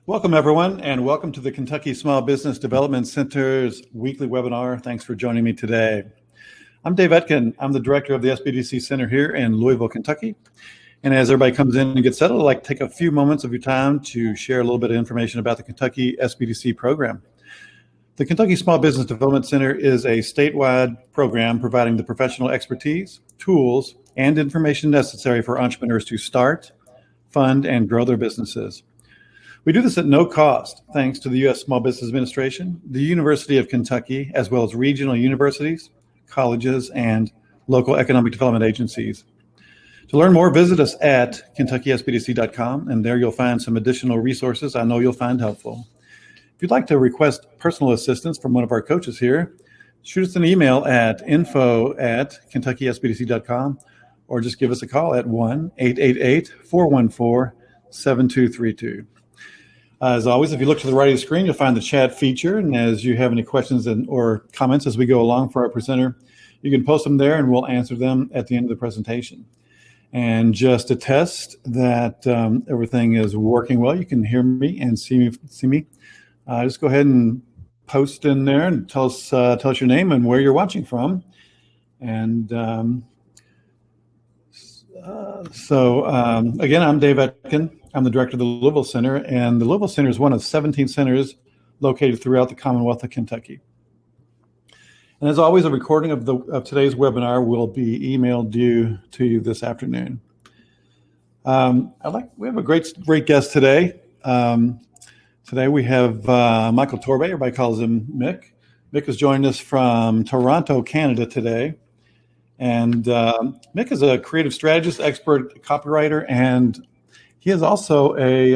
Welcome, everyone, and welcome to the Kentucky Small Business Development Center's weekly webinar. Thanks for joining me today. I'm Dave Etkin. I'm the director of the SBDC Center here in Louisville, Kentucky. And as everybody comes in and gets settled, I'd like to take a few moments of your time to share a little bit of information about the Kentucky SBDC program. The Kentucky Small Business Development Center is a statewide program providing the professional expertise, tools, and information necessary for entrepreneurs to start, fund, and grow their businesses. We do this at no cost, thanks to the U.S. Small Business Administration, the University of Kentucky, as well as regional universities, colleges, and local economic development agencies. To learn more, visit us at KentuckySBDC.com, and there you'll find some additional resources I know you'll find helpful. If you'd like to request personal assistance from one of our coaches here, shoot us an email at info@KentuckySBDC.com, or just give us a call at 1-888-414-7232. As always, if you look to the right of the screen, you'll find the chat feature. And as you have any questions or comments as we go along for our presenter, you can post them there and we'll answer them at the end of the presentation. And just to test that everything is working well, you can hear me and see me. Just go ahead and post in there and tell us your name and where you're watching from. And again, I'm Dave Etkin. I'm the director of the Louisville Center, and the Louisville Center is one of 17 centers located throughout the Commonwealth of Kentucky. And as always, a recording of today's webinar will be emailed to you this afternoon. We have a great guest today. Today we have Michael Torbe. Everybody calls him Mick. Mick is joining us from Toronto, Canada today. And Mick is a creative strategist, expert copywriter, and he is also a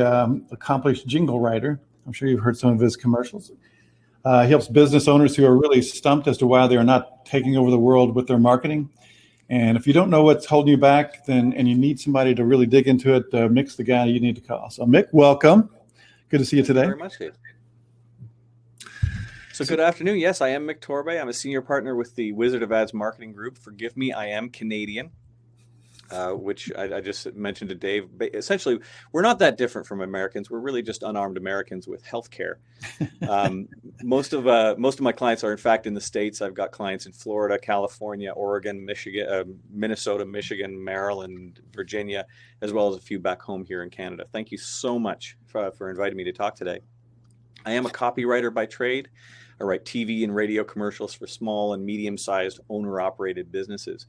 accomplished jingle writer. I'm sure you've heard some of his commercials. He helps business owners who are really stumped as to why they are not taking over the world with their marketing. And if you don't know what's holding you back, and you need somebody to really dig into it, Mick's the guy you need to call. So Mick, welcome. Good to see you today. Thank you very much, Dave. So good afternoon. Yes, I am Mick Torbe. I'm a senior partner with the Wizard of Ads Marketing Group. Forgive me, I am Canadian, which I just mentioned to Dave. But essentially, we're not that different from Americans. We're really just unarmed Americans with healthcare. Most of my clients are, in fact, in the States. I've got clients in Florida, California, Oregon, Michigan, Minnesota, Michigan, Maryland, Virginia, as well as a few back home here in Canada. Thank you so much for inviting me to talk today. I am a copywriter by trade. I write TV and radio commercials for small and medium-sized owner-operated businesses.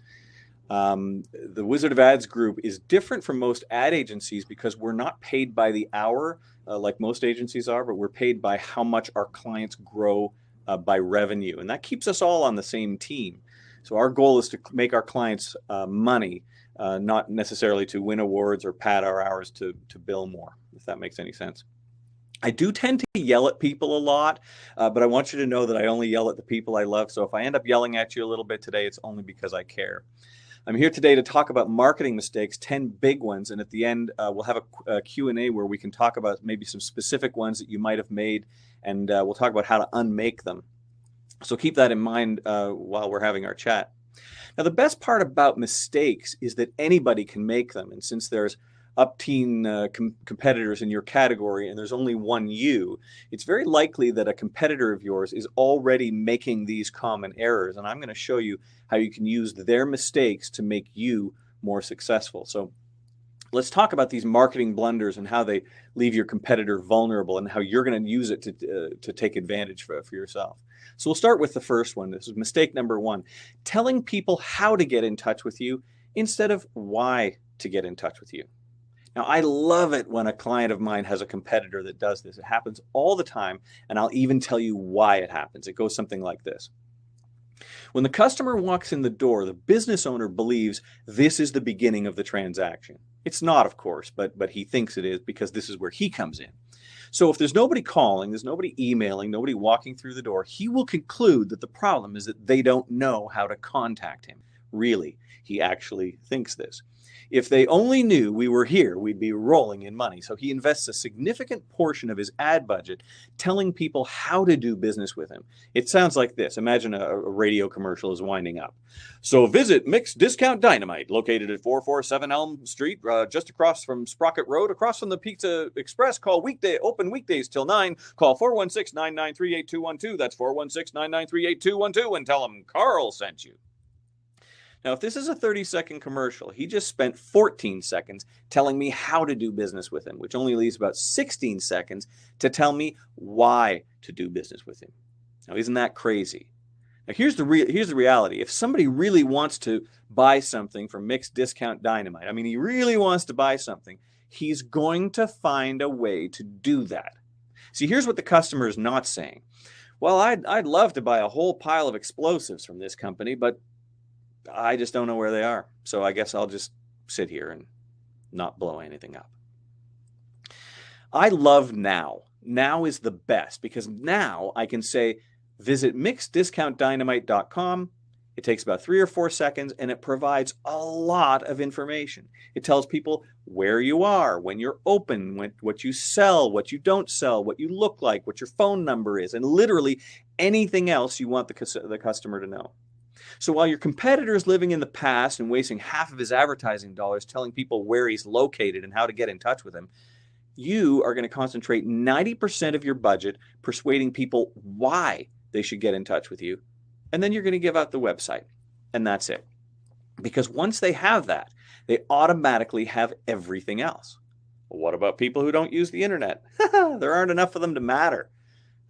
The Wizard of Ads Group is different from most ad agencies because we're not paid by the hour like most agencies are, but we're paid by how much our clients grow by revenue. And that keeps us all on the same team. So our goal is to make our clients money, not necessarily to win awards or pad our hours to bill more, if that makes any sense. I do tend to yell at people a lot, but I want you to know that I only yell at the people I love. So if I end up yelling at you a little bit today, it's only because I care. I'm here today to talk about marketing mistakes, 10 big ones. And at the end, we'll have a Q&A where we can talk about maybe some specific ones that you might have made, and we'll talk about how to unmake them. So keep that in mind while we're having our chat. Now, the best part about mistakes is that anybody can make them. And since there's up-teen competitors in your category and there's only one you, it's very likely that a competitor of yours is already making these common errors. And I'm going to show you how you can use their mistakes to make you more successful. So let's talk about these marketing blunders and how they leave your competitor vulnerable and how you're going to use it to take advantage for yourself. So we'll start with the first one. This is mistake number one: telling people how to get in touch with you instead of why to get in touch with you. Now, I love it when a client of mine has a competitor that does this. It happens all the time, and I'll even tell you why it happens. It goes something like this. When the customer walks in the door, the business owner believes this is the beginning of the transaction. It's not, of course, but he thinks it is because this is where he comes in. So if there's nobody calling, there's nobody emailing, nobody walking through the door, he will conclude that the problem is that they don't know how to contact him. Really, he actually thinks this. If they only knew we were here, we'd be rolling in money. So he invests a significant portion of his ad budget telling people how to do business with him. It sounds like this. Imagine a radio commercial is winding up. So visit Mix Discount Dynamite, located at 447 Elm Street, just across from Sprocket Road, across from the Pizza Express. Open weekdays till 9. Call 416-993-8212. That's 416-993-8212, and tell them Carl sent you. Now, if this is a 30-second commercial, he just spent 14 seconds telling me how to do business with him, which only leaves about 16 seconds to tell me why to do business with him. Now, isn't that crazy? Now, here's the reality. If somebody really wants to buy something from Mixed Discount Dynamite, I mean, he really wants to buy something, he's going to find a way to do that. See, here's what the customer is not saying. Well, I'd love to buy a whole pile of explosives from this company, but I just don't know where they are. So I guess I'll just sit here and not blow anything up. I love now. Now is the best because now I can say, visit mixeddiscountdynamite.com. It takes about 3 or 4 seconds and it provides a lot of information. It tells people where you are, when you're open, what you sell, what you don't sell, what you look like, what your phone number is, and literally anything else you want the customer to know. So while your competitor is living in the past and wasting half of his advertising dollars telling people where he's located and how to get in touch with him, you are going to concentrate 90% of your budget persuading people why they should get in touch with you. And then you're going to give out the website. And that's it. Because once they have that, they automatically have everything else. Well, what about people who don't use the internet? There aren't enough of them to matter.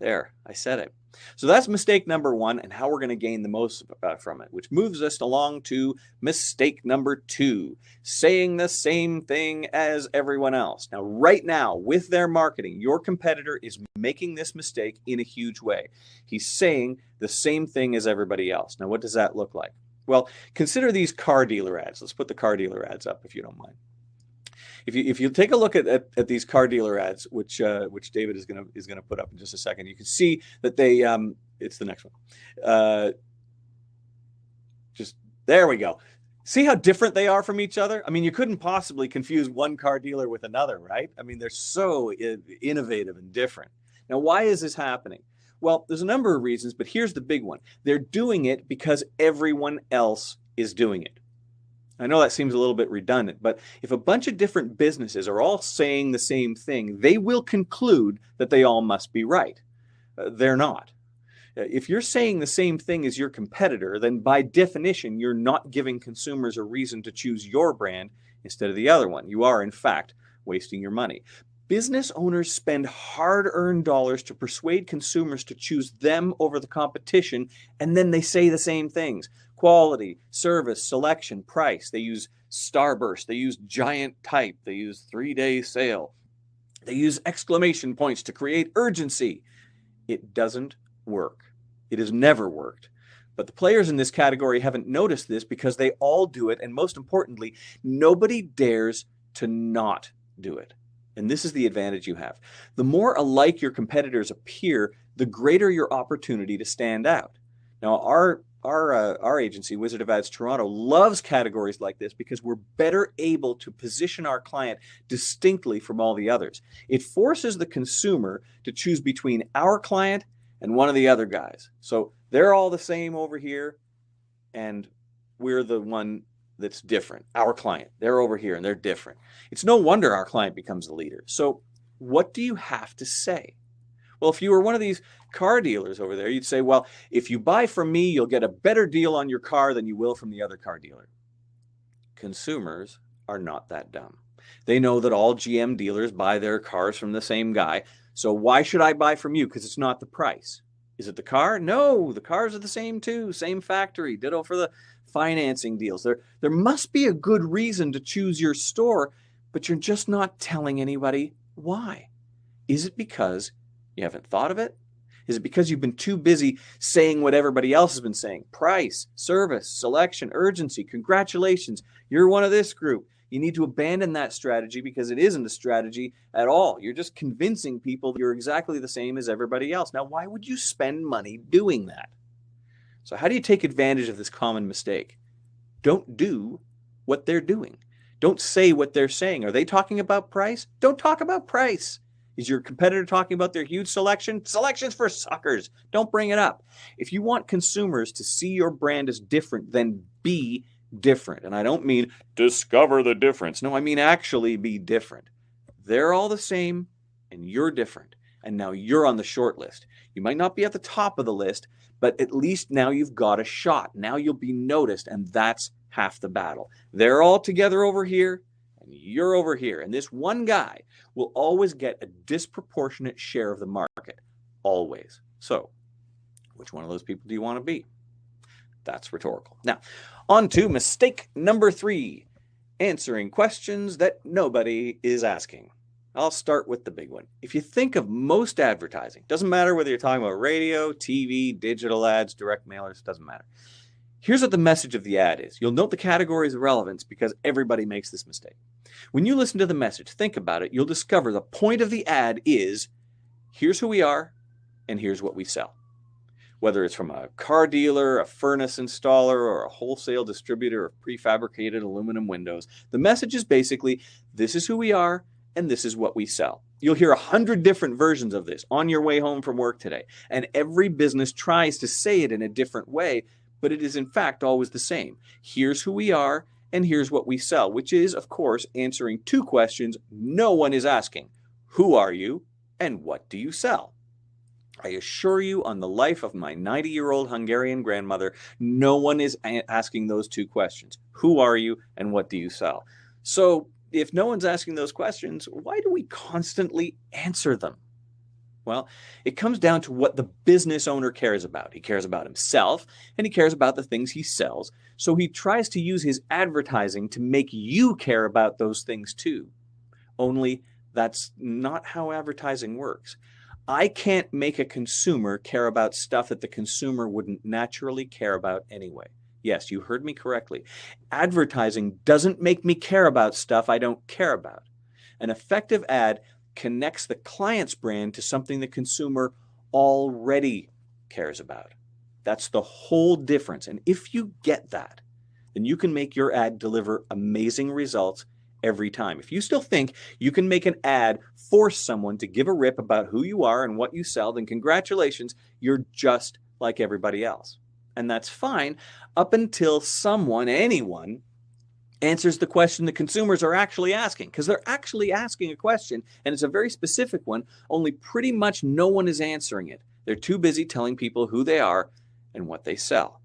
There, I said it. So that's mistake number 1 and how we're going to gain the most from it, which moves us along to mistake number 2, saying the same thing as everyone else. Now, right now, with their marketing, your competitor is making this mistake in a huge way. He's saying the same thing as everybody else. Now, what does that look like? Well, consider these car dealer ads. Let's put the car dealer ads up if you don't mind. If you take a look at these car dealer ads, which David is gonna put up in just a second, you can see that they it's the next one. Just there we go. See how different they are from each other? I mean, you couldn't possibly confuse one car dealer with another, right? I mean, they're so innovative and different. Now, why is this happening? Well, there's a number of reasons, but here's the big one. They're doing it because everyone else is doing it. I know that seems a little bit redundant, but if a bunch of different businesses are all saying the same thing, they will conclude that they all must be right. They're not. If you're saying the same thing as your competitor, then by definition, you're not giving consumers a reason to choose your brand instead of the other one. You are, in fact, wasting your money. Business owners spend hard-earned dollars to persuade consumers to choose them over the competition, and then they say the same things. Quality, service, selection, price. They use Starburst. They use giant type. They use 3-day sale. They use exclamation points to create urgency. It doesn't work. It has never worked. But the players in this category haven't noticed this because they all do it. And most importantly, nobody dares to not do it. And this is the advantage you have. The more alike your competitors appear, the greater your opportunity to stand out. Now, our agency, Wizard of Ads Toronto, loves categories like this because we're better able to position our client distinctly from all the others. It forces the consumer to choose between our client and one of the other guys. So they're all the same over here, and we're the one that's different. Our client, they're over here and they're different. It's no wonder our client becomes the leader. So what do you have to say? Well, if you were one of these car dealers over there, you'd say, well, if you buy from me, you'll get a better deal on your car than you will from the other car dealer. Consumers are not that dumb. They know that all GM dealers buy their cars from the same guy. So why should I buy from you? Because it's not the price. Is it the car? No, the cars are the same too. Same factory. Ditto for the financing deals. There must be a good reason to choose your store, but you're just not telling anybody why. Is it because you haven't thought of it? Is it because you've been too busy saying what everybody else has been saying? Price, service, selection, urgency, congratulations. You're one of this group. You need to abandon that strategy because it isn't a strategy at all. You're just convincing people that you're exactly the same as everybody else. Now, why would you spend money doing that? So how do you take advantage of this common mistake? don't do what they're doing. Don't say what they're saying. Are they talking about price? Don't talk about price. Is your competitor talking about their huge selection? Selection's for suckers. Don't bring it up. If you want consumers to see your brand as different, then be different. And I don't mean discover the difference. No, I mean actually be different. They're all the same and you're different. And now you're on the short list. You might not be at the top of the list, but at least now you've got a shot. Now you'll be noticed, and that's half the battle. They're all together over here, and you're over here. And this one guy will always get a disproportionate share of the market. Always. So, which one of those people do you want to be? That's rhetorical. Now, on to mistake number 3. Answering questions that nobody is asking. I'll start with the big one. If you think of most advertising, doesn't matter whether you're talking about radio, TV, digital ads, direct mailers, doesn't matter. Here's what the message of the ad is. You'll note the categories of relevance because everybody makes this mistake. When you listen to the message, think about it, you'll discover the point of the ad is, here's who we are and here's what we sell. Whether it's from a car dealer, a furnace installer, or a wholesale distributor of prefabricated aluminum windows, the message is basically, this is who we are and this is what we sell. You'll hear 100 different versions of this on your way home from work today. And every business tries to say it in a different way, but it is in fact always the same. Here's who we are and here's what we sell, which is, of course, answering 2 questions no one is asking. Who are you and what do you sell? I assure you, on the life of my 90-year-old Hungarian grandmother, no one is asking those 2 questions. Who are you and what do you sell? So, if no one's asking those questions, why do we constantly answer them? Well, it comes down to what the business owner cares about. He cares about himself, and he cares about the things he sells. So he tries to use his advertising to make you care about those things too. Only that's not how advertising works. I can't make a consumer care about stuff that the consumer wouldn't naturally care about anyway. Yes, you heard me correctly. Advertising doesn't make me care about stuff I don't care about. An effective ad connects the client's brand to something the consumer already cares about. That's the whole difference. And if you get that, then you can make your ad deliver amazing results every time. If you still think you can make an ad force someone to give a rip about who you are and what you sell, then congratulations, you're just like everybody else. And that's fine up until someone, anyone, answers the question the consumers are actually asking. Because they're actually asking a question, and it's a very specific one, only pretty much no one is answering it. They're too busy telling people who they are and what they sell.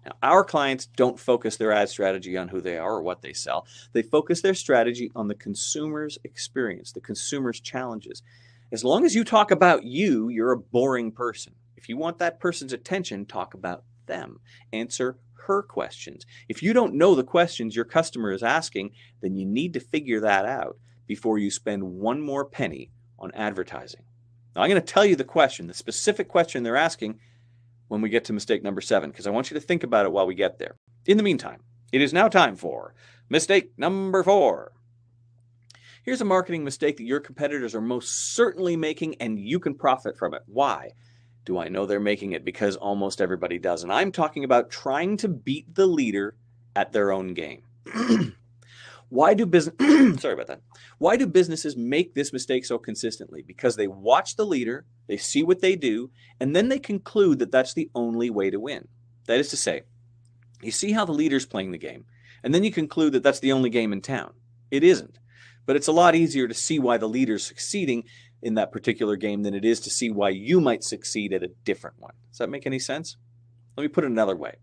Now, our clients don't focus their ad strategy on who they are or what they sell. They focus their strategy on the consumer's experience, the consumer's challenges. As long as you talk about you, you're a boring person. If you want that person's attention, talk about them. Answer her questions. If you don't know the questions your customer is asking, then you need to figure that out before you spend one more penny on advertising. Now, I'm going to tell you the question, the specific question they're asking, when we get to mistake number 7, because I want you to think about it while we get there. In the meantime, it is now time for mistake number 4. Here's a marketing mistake that your competitors are most certainly making, and you can profit from it. Why do I know they're making it? Because almost everybody does. And I'm talking about trying to beat the leader at their own game. Why do businesses make this mistake so consistently? Because they watch the leader, they see what they do, and then they conclude that that's the only way to win. That is to say, you see how the leader's playing the game, and then you conclude that that's the only game in town. It isn't. But it's a lot easier to see why the leader's succeeding in that particular game than it is to see why you might succeed at a different one. Does that make any sense? Let me put it another way.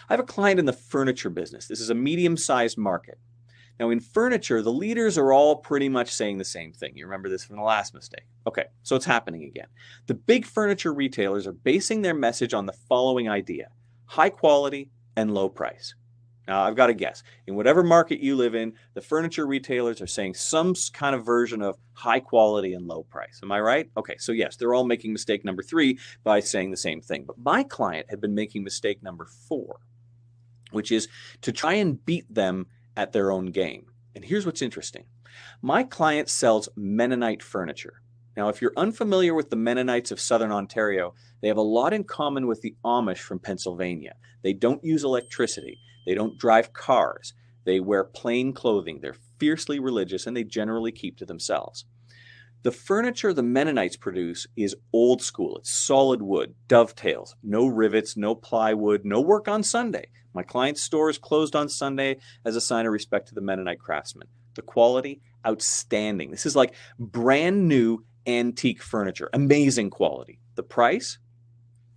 I have a client in the furniture business. This is a medium-sized market. Now, in furniture, the leaders are all pretty much saying the same thing. You remember this from the last mistake. Okay, so it's happening again. The big furniture retailers are basing their message on the following idea: high quality and low price. Now, I've got to guess. In whatever market you live in, the furniture retailers are saying some kind of version of high quality and low price. Am I right? Okay, so yes, they're all making mistake number 3 by saying the same thing. But my client had been making mistake number 4, which is to try and beat them at their own game. And here's what's interesting. My client sells Mennonite furniture. Now, if you're unfamiliar with the Mennonites of Southern Ontario, they have a lot in common with the Amish from Pennsylvania. They don't use electricity. They don't drive cars. They wear plain clothing. They're fiercely religious, and they generally keep to themselves. The furniture the Mennonites produce is old school. It's solid wood, dovetails, no rivets, no plywood, no work on Sunday. My client's store is closed on Sunday as a sign of respect to the Mennonite craftsman. The quality, outstanding. This is like brand new antique furniture, amazing quality. The price?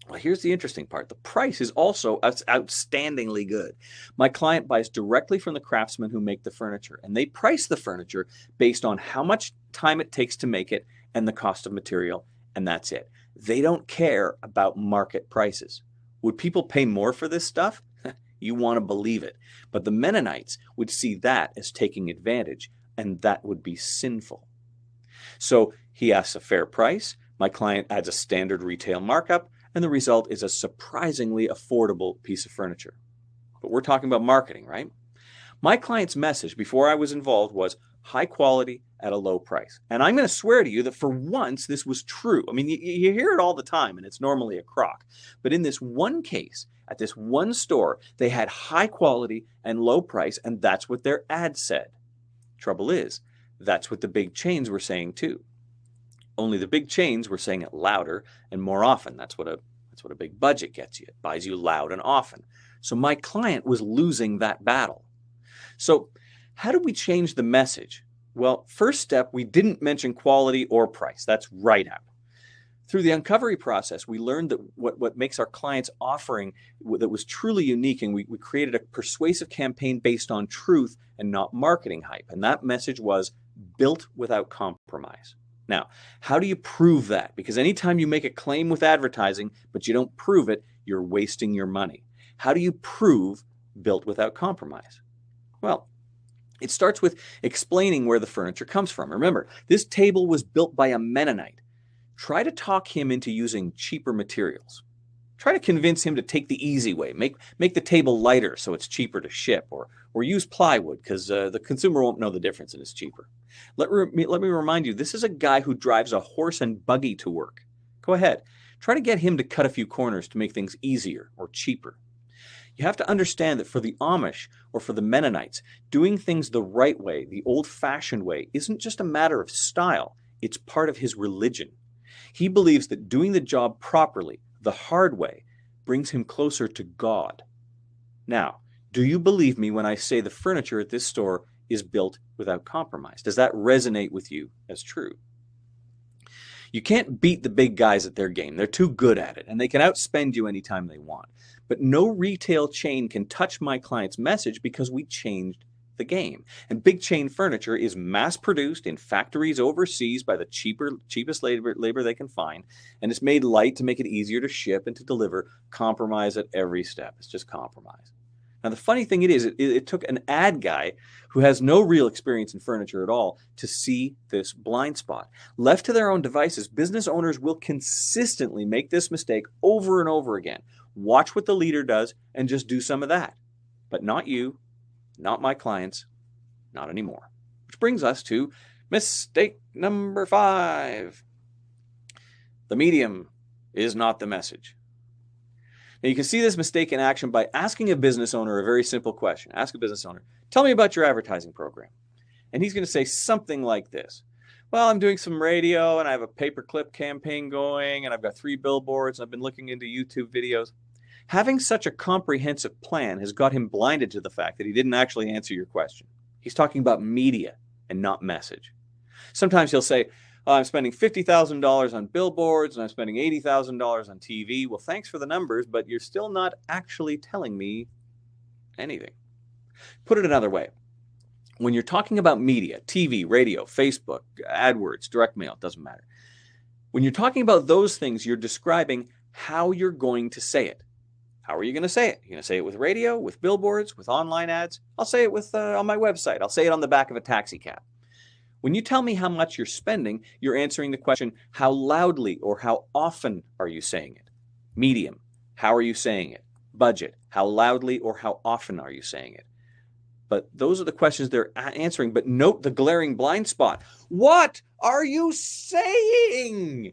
Well, here's the interesting part. The price is also outstandingly good. My client buys directly from the craftsmen who make the furniture, and they price the furniture based on how much time it takes to make it and the cost of material, and that's it. They don't care about market prices. Would people pay more for this stuff? You want to believe it. But the Mennonites would see that as taking advantage, and that would be sinful. So he asks a fair price. My client adds a standard retail markup, and the result is a surprisingly affordable piece of furniture. But we're talking about marketing, right? My client's message before I was involved was high quality at a low price. And I'm going to swear to you that for once this was true. I mean, you hear it all the time, and it's normally a crock. But in this one case, at this one store, they had high quality and low price, and that's what their ad said. Trouble is, that's what the big chains were saying too. Only the big chains were saying it louder and more often. That's what a big budget gets you. It buys you loud and often. So my client was losing that battle. So how do we change the message? Well, first step, we didn't mention quality or price. That's right out. Through the uncovery process, we learned that what makes our clients' offering that was truly unique, and we created a persuasive campaign based on truth and not marketing hype. And that message was built without compromise. Now, how do you prove that? Because anytime you make a claim with advertising, but you don't prove it, you're wasting your money. How do you prove built without compromise? Well, it starts with explaining where the furniture comes from. Remember, this table was built by a Mennonite. Try to talk him into using cheaper materials. Try to convince him to take the easy way. Make the table lighter so it's cheaper to ship, or use plywood because the consumer won't know the difference and it's cheaper. Let me remind you, this is a guy who drives a horse and buggy to work. Go ahead. Try to get him to cut a few corners to make things easier or cheaper. You have to understand that for the Amish or for the Mennonites, doing things the right way, the old-fashioned way, isn't just a matter of style. It's part of his religion. He believes that doing the job properly, the hard way, brings him closer to God. Now, do you believe me when I say the furniture at this store is built without compromise? Does that resonate with you as true? You can't beat the big guys at their game. They're too good at it, and they can outspend you anytime they want. But no retail chain can touch my client's message because we changed the game. And big chain furniture is mass-produced in factories overseas by the cheapest labor they can find, and it's made light to make it easier to ship and to deliver. Compromise at every step. It's just compromise. Now, the funny thing it took an ad guy who has no real experience in furniture at all to see this blind spot. Left to their own devices, business owners will consistently make this mistake over and over again. Watch what the leader does and just do some of that. But not you, not my clients, not anymore. Which brings us to mistake number 5. The medium is not the message. Now, you can see this mistake in action by asking a business owner a very simple question. Ask a business owner, tell me about your advertising program. And he's going to say something like this. Well, I'm doing some radio, and I have a pay-per-clip campaign going, and I've got 3 billboards, and I've been looking into YouTube videos. Having such a comprehensive plan has got him blinded to the fact that he didn't actually answer your question. He's talking about media and not message. Sometimes he'll say, I'm spending $50,000 on billboards and I'm spending $80,000 on TV. Well, thanks for the numbers, but you're still not actually telling me anything. Put it another way. When you're talking about media, TV, radio, Facebook, AdWords, direct mail, it doesn't matter. When you're talking about those things, you're describing how you're going to say it. How are you going to say it? You're going to say it with radio, with billboards, with online ads? I'll say it with on my website. I'll say it on the back of a taxi cab. When you tell me how much you're spending, you're answering the question, how loudly or how often are you saying it? Medium, how are you saying it? Budget, how loudly or how often are you saying it? But those are the questions they're answering. But note the glaring blind spot. What are you saying?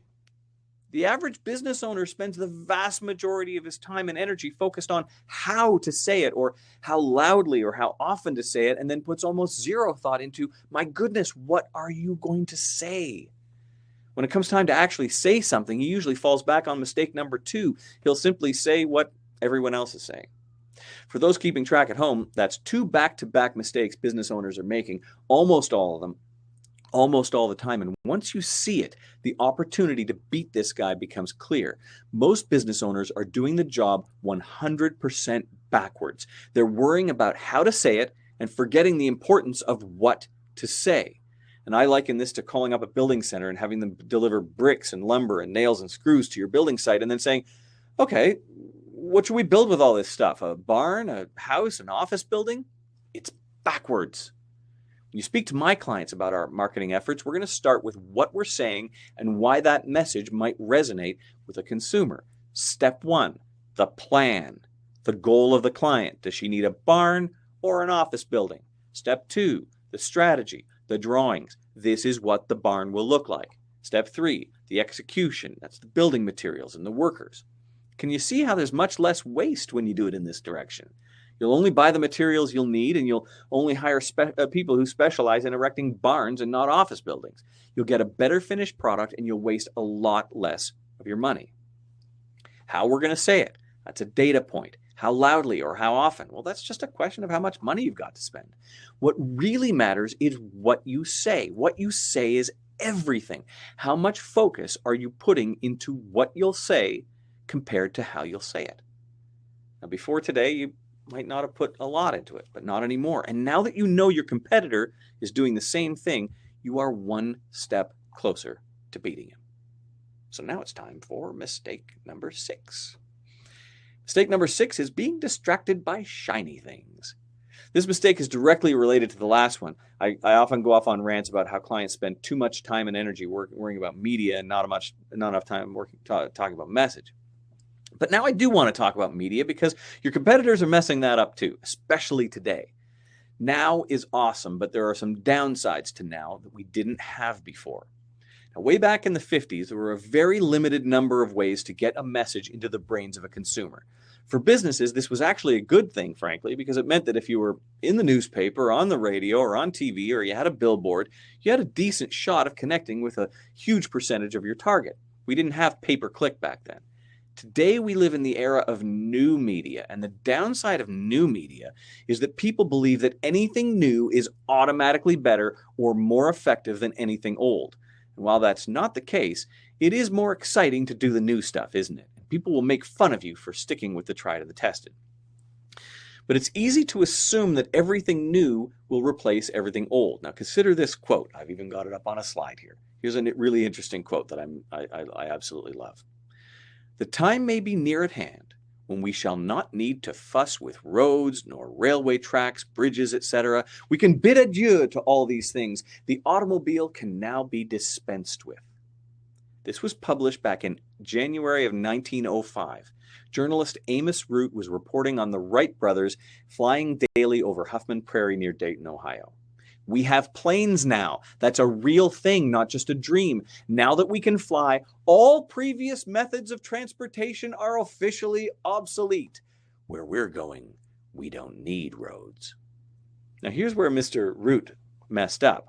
The average business owner spends the vast majority of his time and energy focused on how to say it, or how loudly or how often to say it, and then puts almost zero thought into, my goodness, what are you going to say? When it comes time to actually say something, he usually falls back on mistake number 2. He'll simply say what everyone else is saying. For those keeping track at home, that's 2 back-to-back mistakes business owners are making, almost all of them, almost all the time. And once you see it, the opportunity to beat this guy becomes clear. Most business owners are doing the job 100% backwards. They're worrying about how to say it and forgetting the importance of what to say. And I liken this to calling up a building center and having them deliver bricks and lumber and nails and screws to your building site and then saying, okay, what should we build with all this stuff? A barn, a house, an office building? It's backwards. When you speak to my clients about our marketing efforts, we're going to start with what we're saying and why that message might resonate with a consumer. Step 1, the plan. The goal of the client. Does she need a barn or an office building? Step 2, the strategy, the drawings. This is what the barn will look like. Step 3, the execution. That's the building materials and the workers. Can you see how there's much less waste when you do it in this direction? You'll only buy the materials you'll need, and you'll only hire people who specialize in erecting barns and not office buildings. You'll get a better finished product, and you'll waste a lot less of your money. How we're going to say it, that's a data point. How loudly or how often? Well, that's just a question of how much money you've got to spend. What really matters is what you say. What you say is everything. How much focus are you putting into what you'll say compared to how you'll say it? Now, before today, you might not have put a lot into it, but not anymore. And now that you know your competitor is doing the same thing, you are one step closer to beating him. So now it's time for mistake number 6. Mistake number 6 is being distracted by shiny things. This mistake is directly related to the last one. I often go off on rants about how clients spend too much time and energy worrying about media and not enough time talking about message. But now I do want to talk about media because your competitors are messing that up too, especially today. Now is awesome, but there are some downsides to now that we didn't have before. Now, way back in the 50s, there were a very limited number of ways to get a message into the brains of a consumer. For businesses, this was actually a good thing, frankly, because it meant that if you were in the newspaper, on the radio, or on TV, or you had a billboard, you had a decent shot of connecting with a huge percentage of your target. We didn't have pay-per-click back then. Today, we live in the era of new media, and the downside of new media is that people believe that anything new is automatically better or more effective than anything old. And while that's not the case, it is more exciting to do the new stuff, isn't it? People will make fun of you for sticking with the tried and the tested. But it's easy to assume that everything new will replace everything old. Now consider this quote. I've even got it up on a slide here. Here's a really interesting quote that I absolutely love. The time may be near at hand when we shall not need to fuss with roads, nor railway tracks, bridges, etc. We can bid adieu to all these things. The automobile can now be dispensed with. This was published back in January of 1905. Journalist Amos Root was reporting on the Wright brothers flying daily over Huffman Prairie near Dayton, Ohio. We have planes now. That's a real thing, not just a dream. Now that we can fly, all previous methods of transportation are officially obsolete. Where we're going, we don't need roads. Now here's where Mr. Root messed up.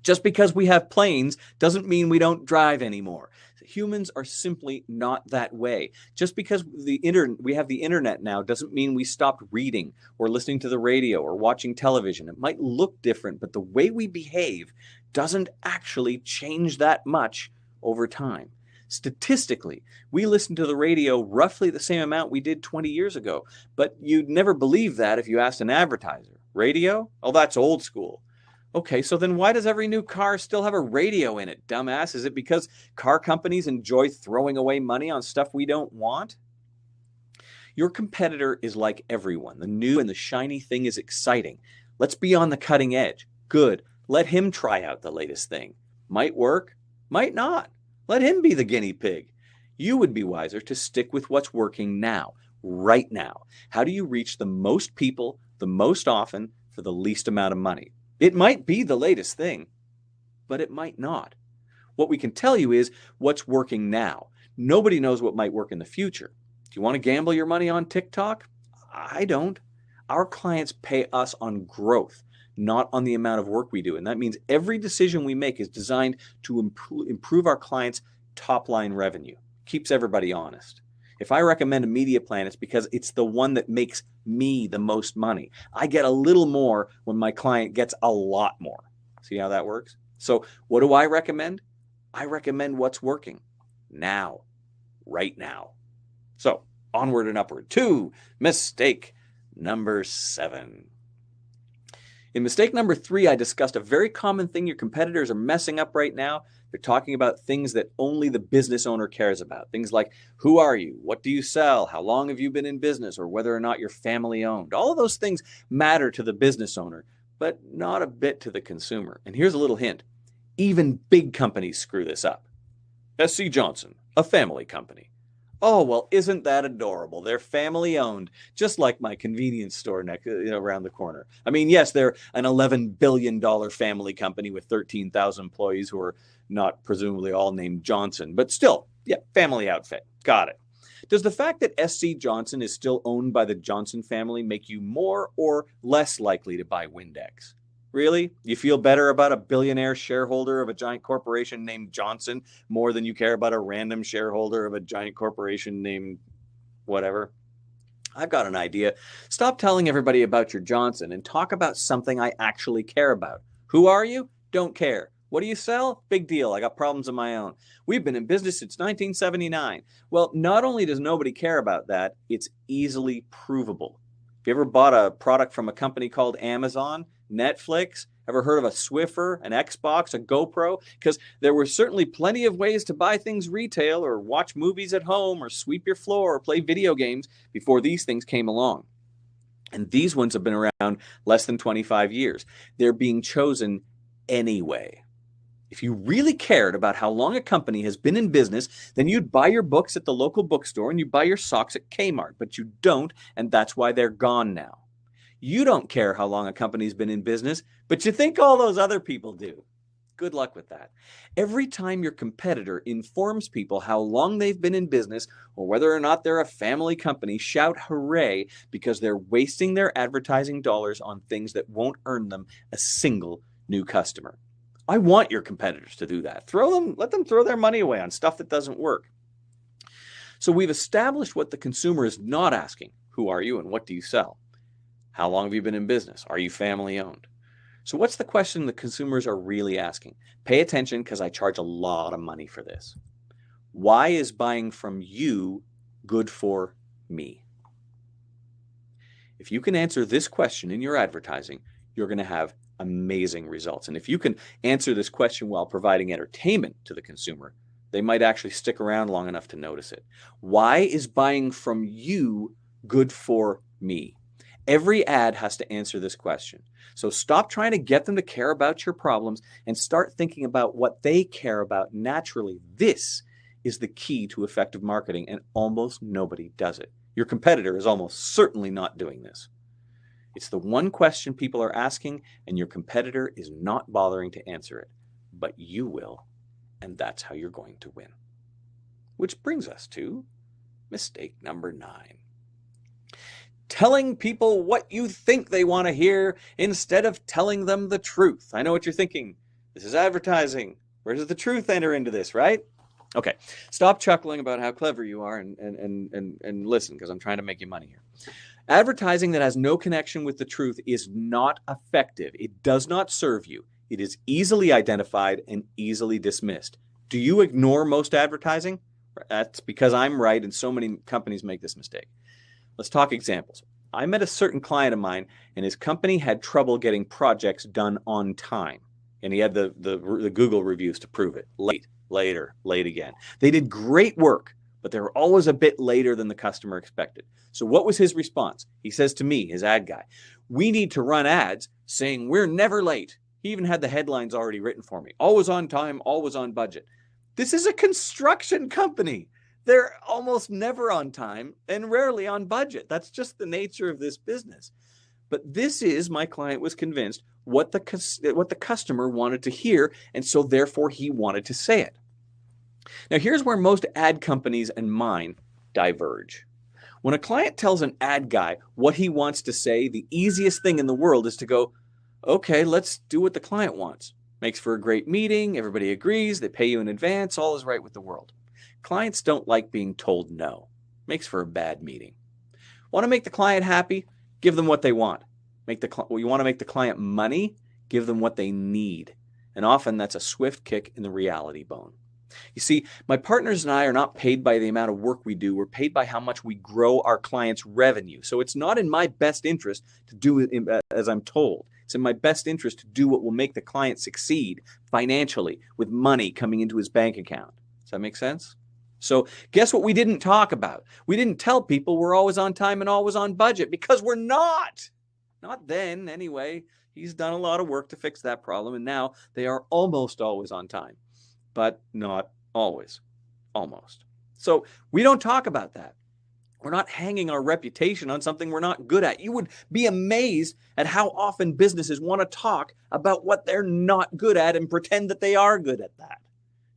Just because we have planes doesn't mean we don't drive anymore. Humans are simply not that way. Just because we have the internet now doesn't mean we stopped reading or listening to the radio or watching television. It might look different, but the way we behave doesn't actually change that much over time. Statistically, we listen to the radio roughly the same amount we did 20 years ago, but you'd never believe that if you asked an advertiser. Radio? Oh, that's old school. Okay, so then why does every new car still have a radio in it, dumbass? Is it because car companies enjoy throwing away money on stuff we don't want? Your competitor is like everyone. The new and the shiny thing is exciting. Let's be on the cutting edge. Good. Let him try out the latest thing. Might work, might not. Let him be the guinea pig. You would be wiser to stick with what's working now, right now. How do you reach the most people, the most often, for the least amount of money? It might be the latest thing, but it might not. What we can tell you is what's working now. Nobody knows what might work in the future. Do you want to gamble your money on TikTok? I don't. Our clients pay us on growth, not on the amount of work we do. And that means every decision we make is designed to improve our clients' top-line revenue. Keeps everybody honest. If I recommend a media plan, it's because it's the one that makes me the most money. I get a little more when my client gets a lot more. See how that works? So what do I recommend? I recommend what's working now, right now. So onward and upward to mistake number 7. In mistake number 3, I discussed a very common thing your competitors are messing up right now. They're talking about things that only the business owner cares about. Things like, who are you? What do you sell? How long have you been in business? Or whether or not you're family owned. All of those things matter to the business owner, but not a bit to the consumer. And here's a little hint. Even big companies screw this up. SC Johnson, a family company. Oh, well, isn't that adorable? They're family owned, just like my convenience store around the corner. I mean, yes, they're an $11 billion family company with 13,000 employees who are not presumably all named Johnson, but still, yeah, family outfit. Got it. Does the fact that SC Johnson is still owned by the Johnson family make you more or less likely to buy Windex? Really? You feel better about a billionaire shareholder of a giant corporation named Johnson more than you care about a random shareholder of a giant corporation named whatever? I've got an idea. Stop telling everybody about your Johnson and talk about something I actually care about. Who are you? Don't care. What do you sell? Big deal. I got problems of my own. We've been in business since 1979. Well, not only does nobody care about that, it's easily provable. Have you ever bought a product from a company called Amazon, Netflix? Ever heard of a Swiffer, an Xbox, a GoPro? Because there were certainly plenty of ways to buy things retail or watch movies at home or sweep your floor or play video games before these things came along. And these ones have been around less than 25 years. They're being chosen anyway. If you really cared about how long a company has been in business, then you'd buy your books at the local bookstore and you'd buy your socks at Kmart, but you don't, and that's why they're gone now. You don't care how long a company's been in business, but you think all those other people do. Good luck with that. Every time your competitor informs people how long they've been in business or whether or not they're a family company, shout hooray because they're wasting their advertising dollars on things that won't earn them a single new customer. I want your competitors to do that. Let them throw their money away on stuff that doesn't work. So we've established what the consumer is not asking. Who are you and what do you sell? How long have you been in business? Are you family owned? So what's the question the consumers are really asking? Pay attention because I charge a lot of money for this. Why is buying from you good for me? If you can answer this question in your advertising, you're going to have amazing results. And if you can answer this question while providing entertainment to the consumer, they might actually stick around long enough to notice it. Why is buying from you good for me? Every ad has to answer this question. So stop trying to get them to care about your problems and start thinking about what they care about naturally. This is the key to effective marketing, and almost nobody does it. Your competitor is almost certainly not doing this. It's the one question people are asking, and your competitor is not bothering to answer it. But you will, and that's how you're going to win. Which brings us to mistake number 9. Telling people what you think they want to hear instead of telling them the truth. I know what you're thinking. This is advertising. Where does the truth enter into this, right? Okay, stop chuckling about how clever you are and listen, because I'm trying to make you money here. Advertising that has no connection with the truth is not effective. It does not serve you. It is easily identified and easily dismissed. Do you ignore most advertising? That's because I'm right, and so many companies make this mistake. Let's talk examples. I met a certain client of mine, and his company had trouble getting projects done on time. And he had the Google reviews to prove it. Late, later, late again. They did great work, but they were always a bit later than the customer expected. So what was his response? He says to me, his ad guy, we need to run ads saying we're never late. He even had the headlines already written for me. Always on time, always on budget. This is a construction company. They're almost never on time and rarely on budget. That's just the nature of this business. But this is, my client was convinced, what the customer wanted to hear, and so therefore he wanted to say it. Now, here's where most ad companies and mine diverge. When a client tells an ad guy what he wants to say, the easiest thing in the world is to go, okay, let's do what the client wants. Makes for a great meeting, everybody agrees, they pay you in advance, all is right with the world. Clients don't like being told no. Makes for a bad meeting. Want to make the client happy? Give them what they want. You want to make the client money? Give them what they need. And often that's a swift kick in the reality bone. You see, my partners and I are not paid by the amount of work we do. We're paid by how much we grow our clients' revenue. So it's not in my best interest to do it as I'm told. It's in my best interest to do what will make the client succeed financially with money coming into his bank account. Does that make sense? So guess what we didn't talk about? We didn't tell people we're always on time and always on budget because we're not. Not then, anyway. He's done a lot of work to fix that problem, and now they are almost always on time. But not always. Almost. So we don't talk about that. We're not hanging our reputation on something we're not good at. You would be amazed at how often businesses want to talk about what they're not good at and pretend that they are good at that.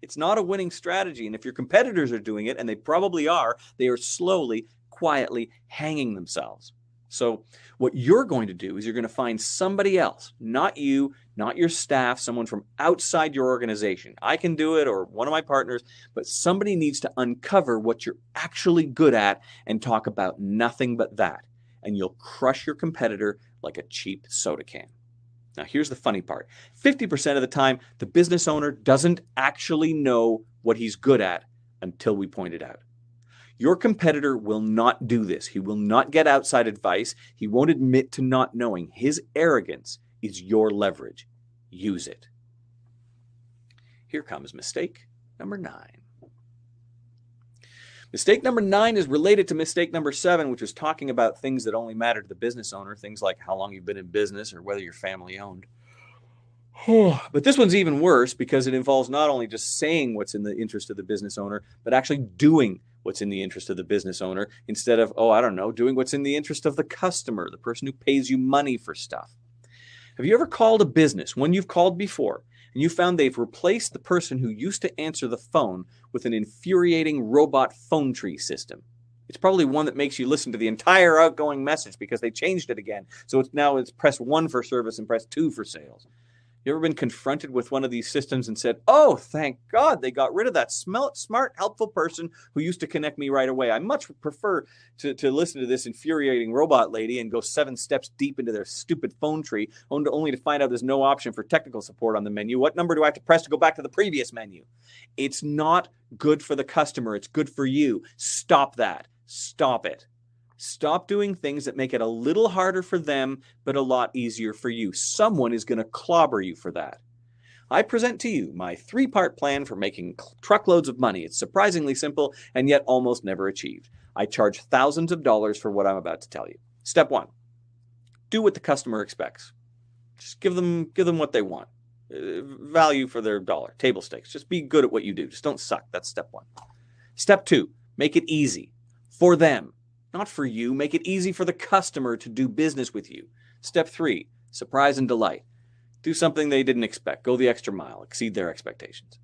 It's not a winning strategy. And if your competitors are doing it, and they probably are, they are slowly, quietly hanging themselves. So what you're going to do is you're going to find somebody else, not you, not your staff, someone from outside your organization. I can do it, or one of my partners, but somebody needs to uncover what you're actually good at and talk about nothing but that. And you'll crush your competitor like a cheap soda can. Now, here's the funny part. 50% of the time, the business owner doesn't actually know what he's good at until we point it out. Your competitor will not do this. He will not get outside advice. He won't admit to not knowing. His arrogance is your leverage. Use it. Here comes mistake number 9. Mistake number 9 is related to mistake number 7, which was talking about things that only matter to the business owner, things like how long you've been in business or whether you're family owned. But this one's even worse because it involves not only just saying what's in the interest of the business owner, but actually doing what's in the interest of the business owner instead of, doing what's in the interest of the customer, the person who pays you money for stuff. Have you ever called a business, one you've called before, and you found they've replaced the person who used to answer the phone with an infuriating robot phone tree system? It's probably one that makes you listen to the entire outgoing message because they changed it again. So it's press 1 for service and press 2 for sales. You ever been confronted with one of these systems and said, oh, thank God they got rid of that smart, helpful person who used to connect me right away. I much prefer to listen to this infuriating robot lady and go 7 steps deep into their stupid phone tree only to find out there's no option for technical support on the menu. What number do I have to press to go back to the previous menu? It's not good for the customer. It's good for you. Stop that. Stop it. Stop doing things that make it a little harder for them, but a lot easier for you. Someone is going to clobber you for that. I present to you my 3-part plan for making truckloads of money. It's surprisingly simple and yet almost never achieved. I charge thousands of dollars for what I'm about to tell you. Step 1, do what the customer expects. Just give them what they want. Value for their dollar, table stakes. Just be good at what you do. Just don't suck. That's step 1. Step 2, make it easy for them. Not for you. Make it easy for the customer to do business with you. Step 3, surprise and delight. Do something they didn't expect. Go the extra mile. Exceed their expectations.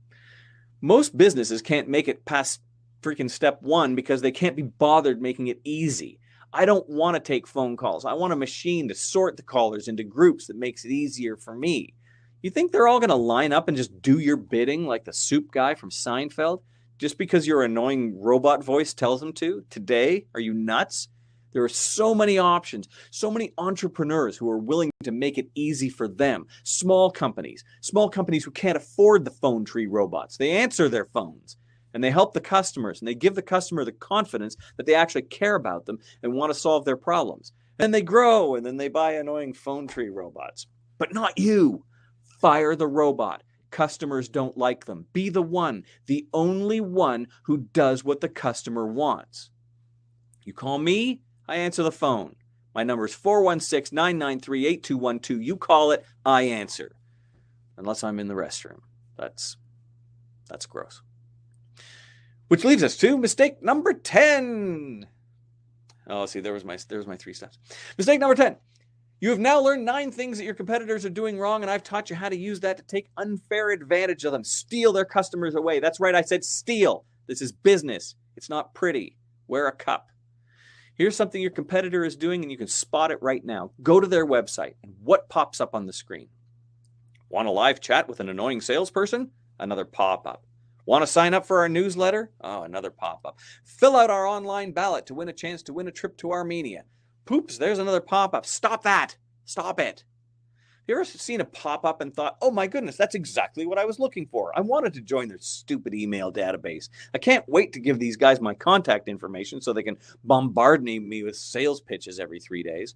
Most businesses can't make it past freaking step 1 because they can't be bothered making it easy. I don't want to take phone calls. I want a machine to sort the callers into groups that makes it easier for me. You think they're all going to line up and just do your bidding like the soup guy from Seinfeld? Just because your annoying robot voice tells them to? Today? Are you nuts? There are so many options, so many entrepreneurs who are willing to make it easy for them. Small companies who can't afford the phone tree robots. They answer their phones and they help the customers and they give the customer the confidence that they actually care about them and want to solve their problems. And they grow and then they buy annoying phone tree robots. But not you. Fire the robot. Customers don't like them. Be the only one who does what the customer wants. You call me, I answer the phone. My number is 416-993-8212. You call it, I answer. Unless I'm in the restroom. That's gross. Which leads us to mistake number 10. Oh, see, there was my 3 steps. Mistake number 10. You have now learned 9 things that your competitors are doing wrong, and I've taught you how to use that to take unfair advantage of them, steal their customers away. That's right, I said steal. This is business. It's not pretty. Wear a cup. Here's something your competitor is doing, and you can spot it right now. Go to their website, and what pops up on the screen? Want a live chat with an annoying salesperson? Another pop-up. Want to sign up for our newsletter? Oh, another pop-up. Fill out our online ballot to win a chance to win a trip to Armenia. Poops, there's another pop-up. Stop that. Stop it. Have you ever seen a pop-up and thought, oh my goodness, that's exactly what I was looking for. I wanted to join their stupid email database. I can't wait to give these guys my contact information so they can bombard me with sales pitches every 3 days.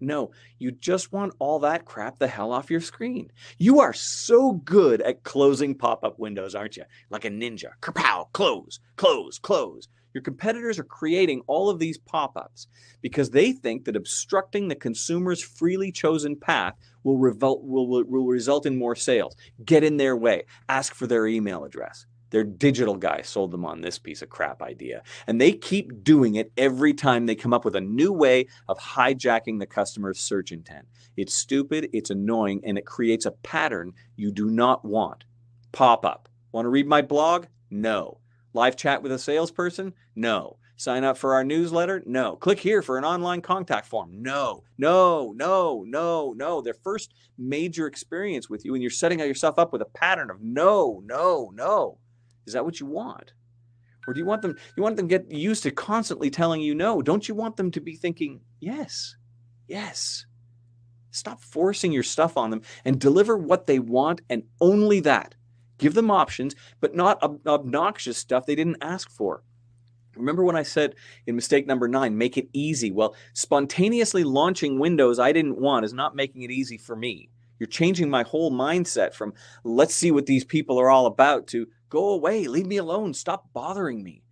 No, you just want all that crap the hell off your screen. You are so good at closing pop-up windows, aren't you? Like a ninja. Kerpow, close, close, close. Your competitors are creating all of these pop-ups because they think that obstructing the consumer's freely chosen path will result in more sales. Get in their way. Ask for their email address. Their digital guy sold them on this piece of crap idea. And they keep doing it every time they come up with a new way of hijacking the customer's search intent. It's stupid, it's annoying, and it creates a pattern you do not want. Pop-up. Want to read my blog? No. Live chat with a salesperson? No. Sign up for our newsletter? No. Click here for an online contact form? No. No, no, no, no. Their first major experience with you, and you're setting yourself up with a pattern of no, no, no. Is that what you want? Or do you want them to get used to constantly telling you no? Don't you want them to be thinking, yes, yes. Stop forcing your stuff on them and deliver what they want and only that. Give them options, but not obnoxious stuff they didn't ask for. Remember when I said in mistake number 9, make it easy? Well, spontaneously launching windows I didn't want is not making it easy for me. You're changing my whole mindset from let's see what these people are all about to go away, leave me alone, stop bothering me.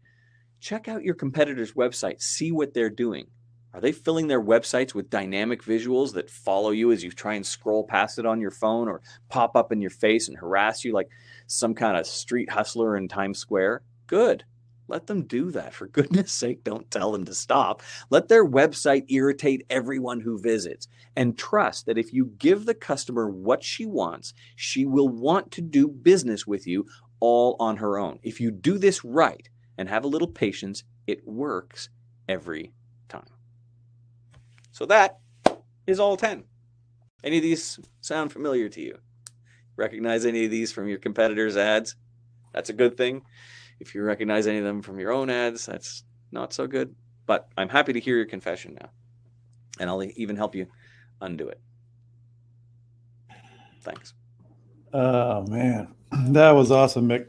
Check out your competitors' website, see what they're doing. Are they filling their websites with dynamic visuals that follow you as you try and scroll past it on your phone or pop up in your face and harass you like some kind of street hustler in Times Square? Good. Let them do that. For goodness sake, don't tell them to stop. Let their website irritate everyone who visits. And trust that if you give the customer what she wants, she will want to do business with you all on her own. If you do this right and have a little patience, it works every time. So that is all 10. Any of these sound familiar to you? Recognize any of these from your competitors' ads? That's a good thing. If you recognize any of them from your own ads, that's not so good. But I'm happy to hear your confession now. And I'll even help you undo it. Thanks. Oh, man. That was awesome, Mick.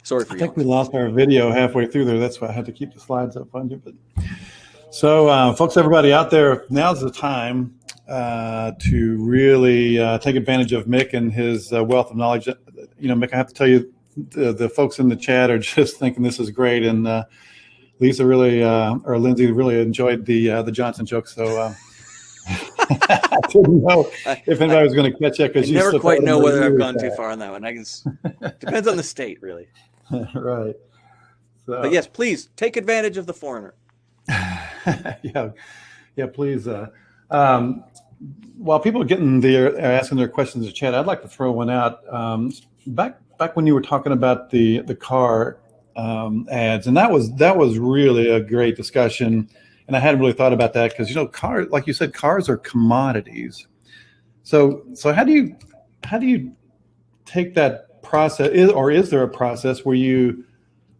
Sorry for I think we lost our video halfway through there. That's why I had to keep the slides up on you. But so, folks, everybody out there, now's the time to really take advantage of Mick and his wealth of knowledge. You know, Mick, I have to tell you, the folks in the chat are just thinking this is great, and Lisa really or Lindsay really enjoyed the Johnson joke. So I didn't know if anybody was going to catch it because you never quite know whether I've gone too far on that one. I guess depends on the state, really. Right. So, but yes, please take advantage of the foreigner. yeah, please. While people are getting asking their questions in the chat, I'd like to throw one out. Back when you were talking about the car ads, and that was really a great discussion. And I hadn't really thought about that because, you know, cars, like you said, cars are commodities. So how do you take that process, or is there a process where you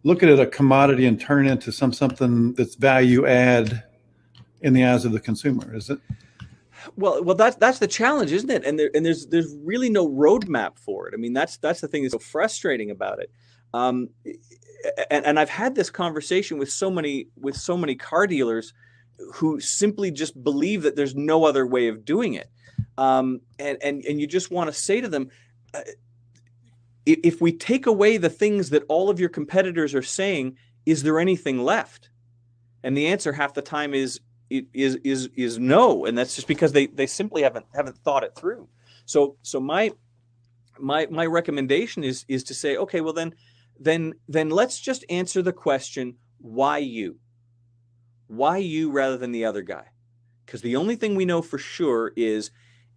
look at it a commodity and turn it into something that's value add in the eyes of the consumer? Is it? Well, that's the challenge, isn't it? And there's really no roadmap for it. I mean, that's the thing that's so frustrating about it. And I've had this conversation with so many car dealers who simply just believe that there's no other way of doing it. And you just want to say to them, if we take away the things that all of your competitors are saying, is there anything left? And the answer half the time is no, and that's just because they simply haven't thought it through. So my recommendation is to say, okay, well then let's just answer the question, why you rather than the other guy? Because the only thing we know for sure is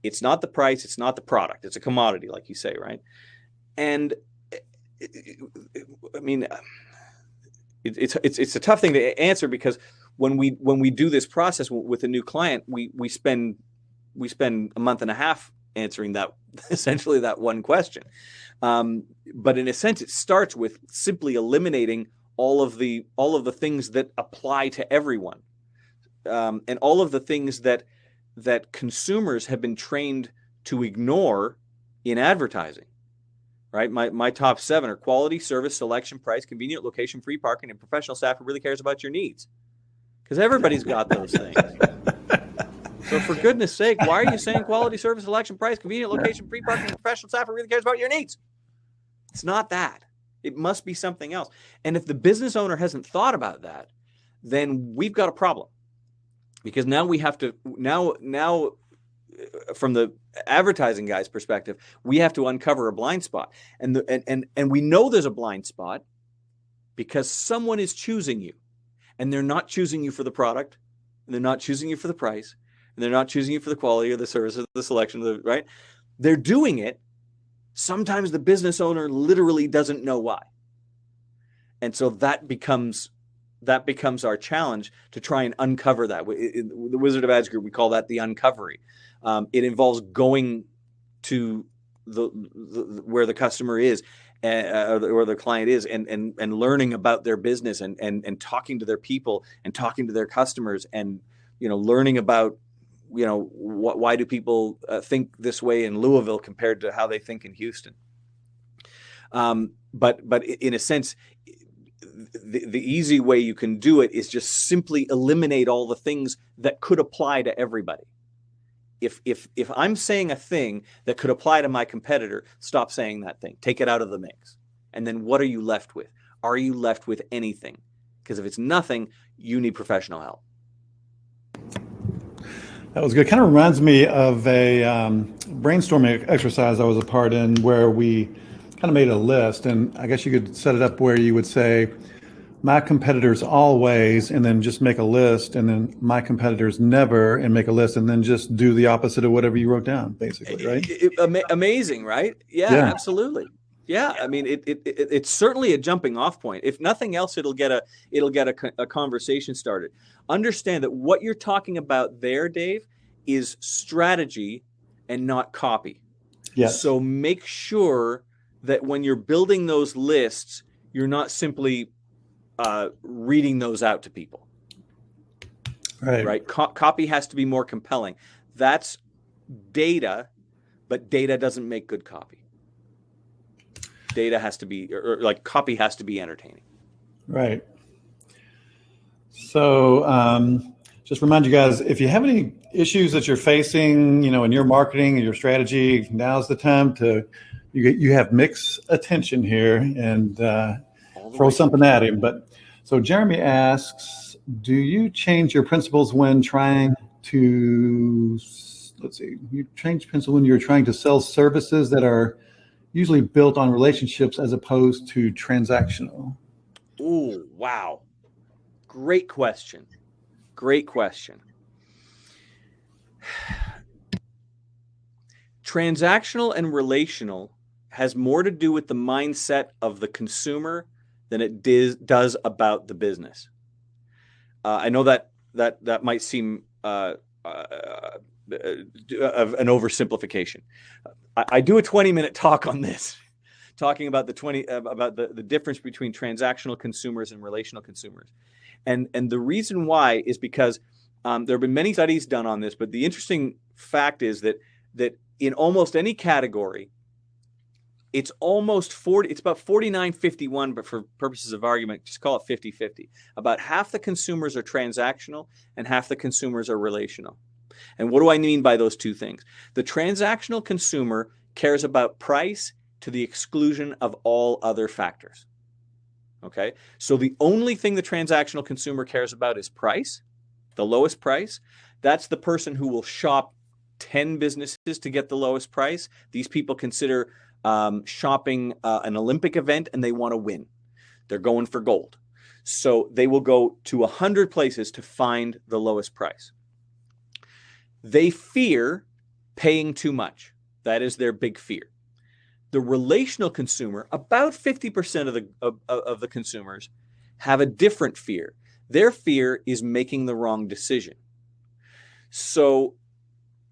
it's not the price, it's not the product, it's a commodity, like you say, right? And I mean, it's a tough thing to answer, because when we do this process with a new client, we spend a month and a half answering that, essentially that one question. But in a sense, it starts with simply eliminating all of the things that apply to everyone, and all of the things that consumers have been trained to ignore in advertising. Right? My top 7 are quality, service, selection, price, convenient location, free parking, and professional staff who really cares about your needs. Because everybody's got those things. So for goodness sake, why are you saying quality, service, selection, price, convenient location, free parking, and professional staff who really cares about your needs? It's not that. It must be something else. And if the business owner hasn't thought about that, then we've got a problem. Because now we have to, now from the advertising guy's perspective, we have to uncover a blind spot. And we know there's a blind spot because someone is choosing you. And they're not choosing you for the product, and they're not choosing you for the price, and they're not choosing you for the quality or the service or the selection, right? They're doing it. Sometimes the business owner literally doesn't know why. And so that becomes our challenge, to try and uncover that. In the Wizard of Ads group, we call that the uncovery. It involves going to where the customer is, or the client is, and learning about their business, and talking to their people, and talking to their customers, and learning about why do people think this way in Louisville compared to how they think in Houston. But in a sense, the easy way you can do it is just simply eliminate all the things that could apply to everybody. If I'm saying a thing that could apply to my competitor, stop saying that thing. Take it out of the mix. And then what are you left with? Are you left with anything? Because if it's nothing, you need professional help. That was good. Kind of reminds me of a brainstorming exercise I was a part in, where we kind of made a list. And I guess you could set it up where you would say, my competitors always, and then just make a list, and then my competitors never, and make a list, and then just do the opposite of whatever you wrote down, basically, right? Amazing, right? Yeah, absolutely. Yeah, I mean, it's certainly a jumping off point. If nothing else, it'll get a conversation started. Understand that what you're talking about there, Dave, is strategy and not copy. Yes. So make sure that when you're building those lists, you're not simply reading those out to people. Right. Copy has to be more compelling. That's data, but data doesn't make good copy. Data has to be, or like copy has to be entertaining. Right. So just remind you guys, if you have any issues that you're facing, in your marketing and your strategy, now's the time to, you have mixed attention here, and throw something at him. But so Jeremy asks, do you change your principles when trying to, you change principles when you're trying to sell services that are usually built on relationships as opposed to transactional? Ooh, wow. Great question. Great question. Transactional and relational has more to do with the mindset of the consumer than it does about the business. I know that might seem of an oversimplification. I do a 20-minute talk on this, talking about the difference between transactional consumers and relational consumers, and the reason why is because there have been many studies done on this. But the interesting fact is that in almost any category, it's almost 40, it's about 49-51, but for purposes of argument, just call it 50-50. About half the consumers are transactional and half the consumers are relational. And what do I mean by those two things? The transactional consumer cares about price to the exclusion of all other factors. Okay? So the only thing the transactional consumer cares about is price, the lowest price. That's the person who will shop 10 businesses to get the lowest price. These people consider shopping an Olympic event, and they want to win. They're going for gold. So they will go to 100 places to find the lowest price. They fear paying too much. That is their big fear. The relational consumer, about 50% of the consumers have a different fear. Their fear is making the wrong decision. So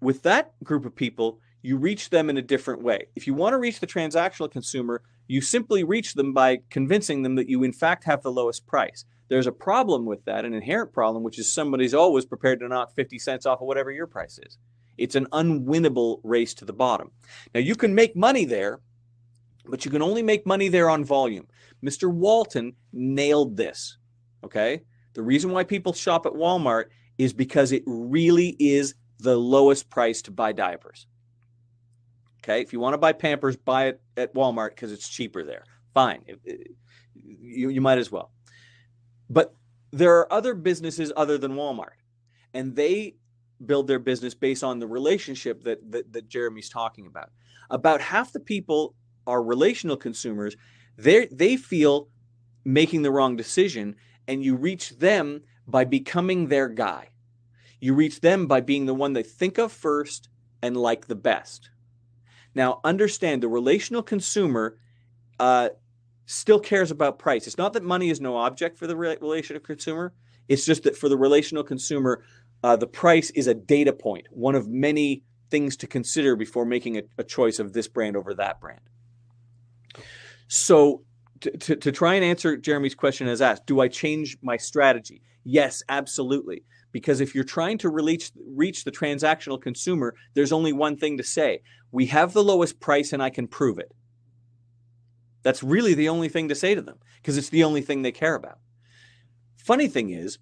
with that group of people, you reach them in a different way. If you want to reach the transactional consumer, you simply reach them by convincing them that you in fact have the lowest price. There's a problem with that, an inherent problem, which is somebody's always prepared to knock 50 cents off of whatever your price is. It's an unwinnable race to the bottom. Now, you can make money there, but you can only make money there on volume. Mr. Walton nailed this, okay? The reason why people shop at Walmart is because it really is the lowest price to buy diapers. Okay, if you want to buy Pampers, buy it at Walmart because it's cheaper there. Fine, you might as well. But there are other businesses other than Walmart, and they build their business based on the relationship that Jeremy's talking about. About half the people are relational consumers. They feel making the wrong decision, and you reach them by becoming their guy. You reach them by being the one they think of first and like the best. Now, understand the relational consumer still cares about price. It's not that money is no object for the relational consumer. It's just that for the relational consumer, the price is a data point, one of many things to consider before making a choice of this brand over that brand. So to try and answer Jeremy's question as asked, do I change my strategy? Yes, absolutely. Because if you're trying to reach the transactional consumer, there's only one thing to say. We have the lowest price and I can prove it. That's really the only thing to say to them because it's the only thing they care about. Funny thing is,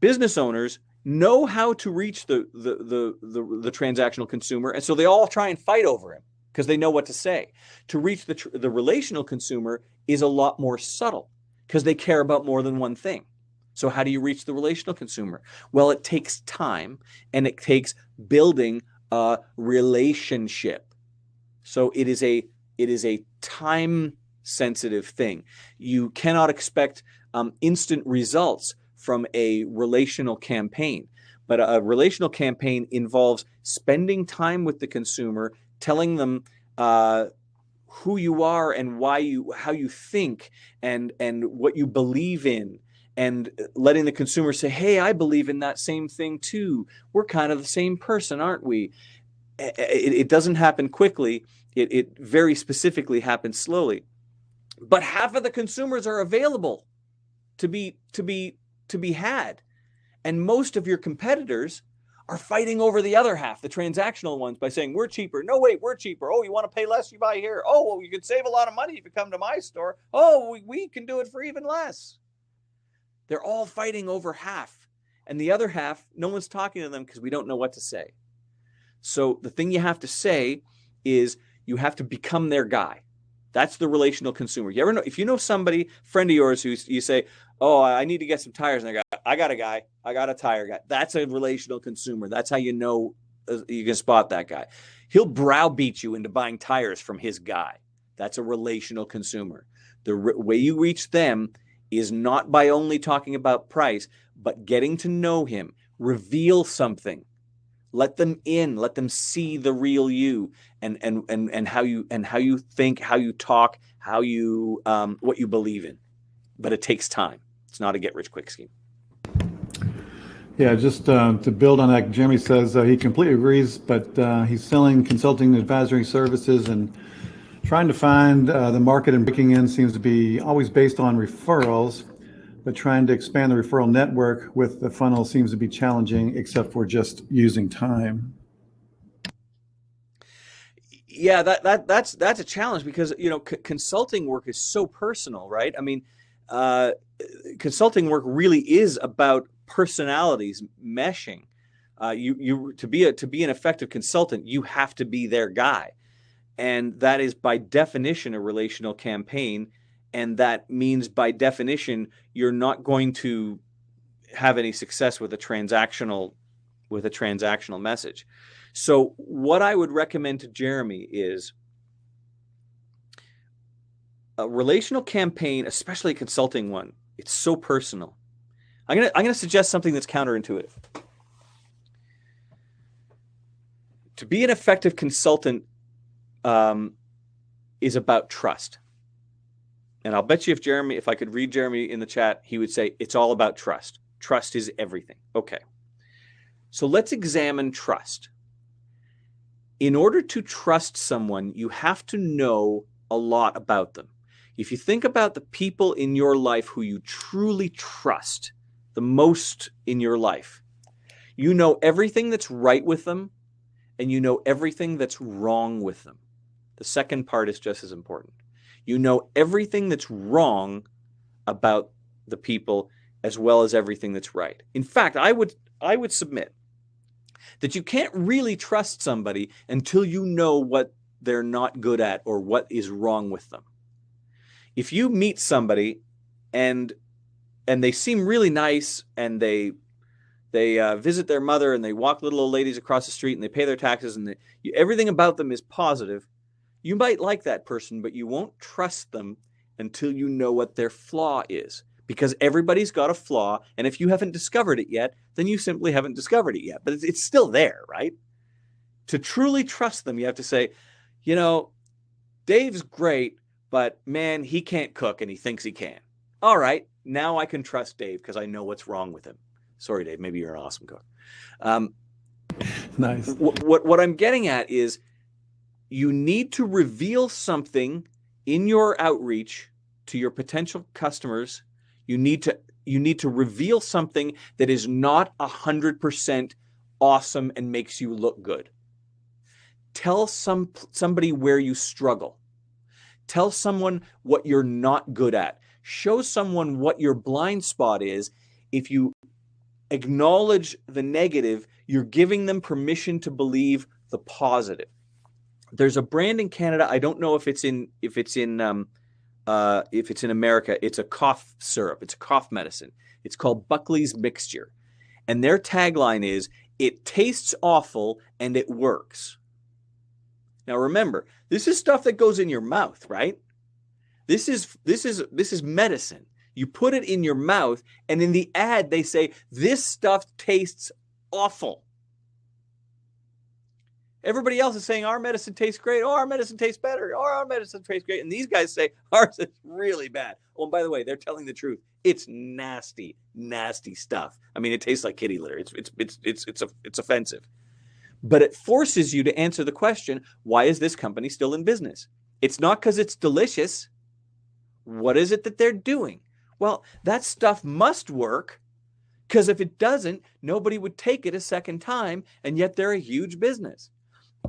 business owners know how to reach the transactional consumer, and so they all try and fight over him because they know what to say. To reach the relational consumer is a lot more subtle because they care about more than one thing. So how do you reach the relational consumer? Well, it takes time and it takes building a relationship. So it is a time-sensitive thing. You cannot expect instant results from a relational campaign. But a relational campaign involves spending time with the consumer, telling them who you are and how you think and what you believe in, and letting the consumer say, hey, I believe in that same thing too. We're kind of the same person, aren't we? It doesn't happen quickly. It very specifically happens slowly. But half of the consumers are available to be had. And most of your competitors are fighting over the other half, the transactional ones, by saying, we're cheaper. No, wait, we're cheaper. Oh, you want to pay less? You buy here. Oh, well, you could save a lot of money if you come to my store. Oh, we can do it for even less. They're all fighting over half. And the other half, no one's talking to them because we don't know what to say. So the thing you have to say is you have to become their guy. That's the relational consumer. You ever know, if you know somebody, friend of yours, who you say, oh, I need to get some tires. And I got a guy. I got a tire guy. That's a relational consumer. That's how you know you can spot that guy. He'll browbeat you into buying tires from his guy. That's a relational consumer. The way you reach them is not by only talking about price, but getting to know him, reveal something, let them in, let them see the real you, and how you think, how you talk, how you what you believe in. But it takes time. It's not a get rich quick scheme. Yeah, just to build on that, Jeremy says he completely agrees, but he's selling consulting and advisory services and trying to find the market and breaking in seems to be always based on referrals, but trying to expand the referral network with the funnel seems to be challenging, except for just using time. Yeah, that's a challenge because consulting work is so personal, right? I mean, consulting work really is about personalities meshing. You to be an effective consultant, you have to be their guy. And that is by definition a relational campaign. And that means by definition, you're not going to have any success with a transactional message. So what I would recommend to Jeremy is a relational campaign, especially a consulting one. It's so personal. I'm gonna suggest something that's counterintuitive. to be an effective consultant is about trust. And I'll bet you if I could read Jeremy in the chat, he would say it's all about trust. Trust is everything. Okay. So let's examine trust. In order to trust someone, you have to know a lot about them. If you think about the people in your life who you truly trust the most in your life, you know everything that's right with them and you know everything that's wrong with them. The second part is just as important. You know everything that's wrong about the people as well as everything that's right. In fact, I would submit that you can't really trust somebody until you know what they're not good at or what is wrong with them. If you meet somebody and they seem really nice and they visit their mother and they walk little old ladies across the street and they pay their taxes and everything about them is positive, you might like that person, but you won't trust them until you know what their flaw is. Because everybody's got a flaw, and if you haven't discovered it yet, then you simply haven't discovered it yet. But it's still there, right? To truly trust them, you have to say, Dave's great, but man, he can't cook and he thinks he can. All right, now I can trust Dave because I know what's wrong with him. Sorry, Dave, maybe you're an awesome cook. Nice. What I'm getting at is you need to reveal something in your outreach to your potential customers. You need to reveal something that is not 100% awesome and makes you look good. Tell somebody where you struggle. Tell someone what you're not good at. Show someone what your blind spot is. If you acknowledge the negative, you're giving them permission to believe the positive. There's a brand in Canada. I don't know if it's in America. It's a cough syrup. It's a cough medicine. It's called Buckley's Mixture. And their tagline is, it tastes awful and it works. Now remember, this is stuff that goes in your mouth, right? This is medicine. You put it in your mouth, and in the ad they say, this stuff tastes awful. Everybody else is saying our medicine tastes great. Oh, our medicine tastes better. Oh, our medicine tastes great. And these guys say ours is really bad. Oh, and by the way, they're telling the truth. It's nasty, nasty stuff. I mean, it tastes like kitty litter. It's offensive. But it forces you to answer the question, why is this company still in business? It's not because it's delicious. What is it that they're doing? Well, that stuff must work, because if it doesn't, nobody would take it a second time, and yet they're a huge business.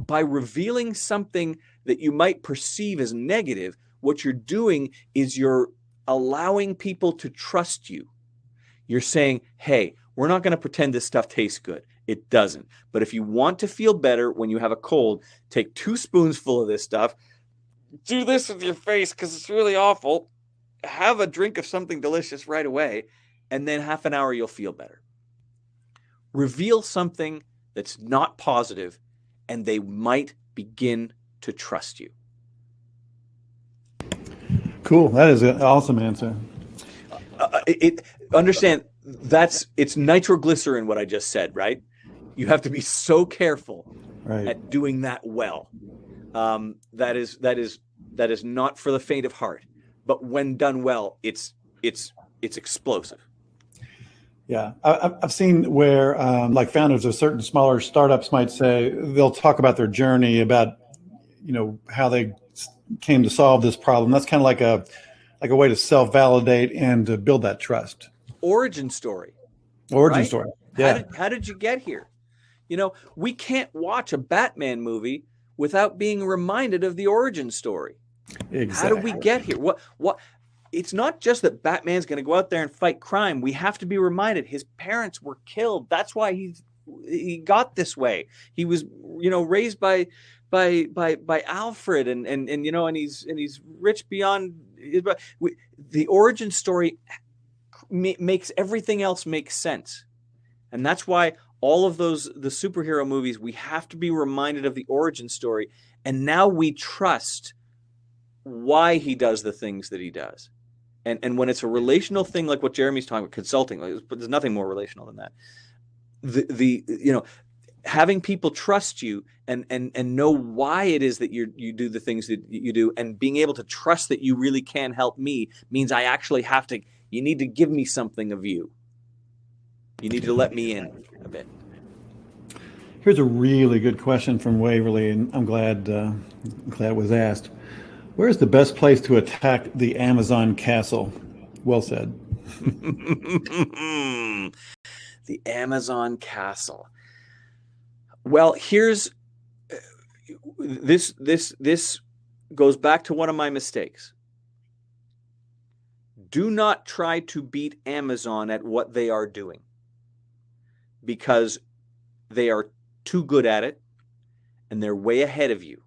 By revealing something that you might perceive as negative, what you're doing is you're allowing people to trust you. You're saying, hey, we're not going to pretend this stuff tastes good. It doesn't. But if you want to feel better when you have a cold, take 2 spoonsful of this stuff, do this with your face because it's really awful, have a drink of something delicious right away, and then half an hour you'll feel better. Reveal something that's not positive, and they might begin to trust you. Cool. That is an awesome answer. Understand, it's nitroglycerin what I just said, right? You have to be so careful at doing that well. That is not for the faint of heart. But when done well, it's explosive. Yeah, I've seen where like founders of certain smaller startups might say, they'll talk about their journey, about how they came to solve this problem. That's kind of like a way to self-validate and to build that trust. Origin story. Story. Yeah. How did you get here? We can't watch a Batman movie without being reminded of the origin story. Exactly. How did we get here? What? It's not just that Batman's going to go out there and fight crime. We have to be reminded his parents were killed. That's why he got this way. He was, raised by Alfred, and he's rich beyond. The origin story makes everything else make sense, and that's why all of the superhero movies, we have to be reminded of the origin story, and now we trust why he does the things that he does. And when it's a relational thing, like what Jeremy's talking about, consulting, there's nothing more relational than that. having people trust you and know why it is that you do the things that you do, and being able to trust that you really can help me, means I actually have to, you need to give me something of you. You need to let me in a bit. Here's a really good question from Waverly, and I'm glad it was asked. Where's the best place to attack the Amazon castle? Well said. The Amazon castle. Well, here's this goes back to one of my mistakes. Do not try to beat Amazon at what they are doing, because they are too good at it and they're way ahead of you.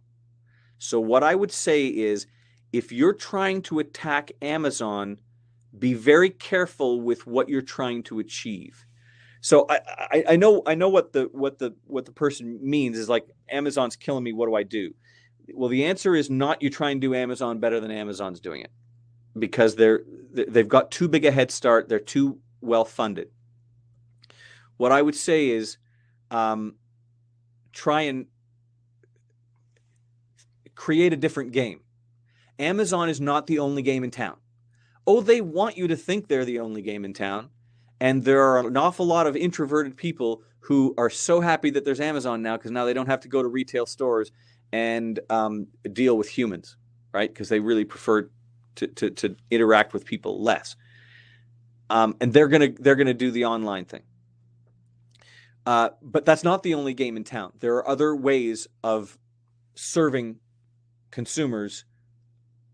So what I would say is, if you're trying to attack Amazon, be very careful with what you're trying to achieve. So I know what the person means is like, Amazon's killing me, what do I do? Well, the answer is not you try and do Amazon better than Amazon's doing it, because they've got too big a head start. They're too well funded. What I would say is, try and create a different game. Amazon is not the only game in town. Oh, they want you to think they're the only game in town. And there are an awful lot of introverted people who are so happy that there's Amazon now, because now they don't have to go to retail stores and deal with humans, right? Because they really prefer to interact with people less. And they're gonna do the online thing. But that's not the only game in town. There are other ways of serving consumers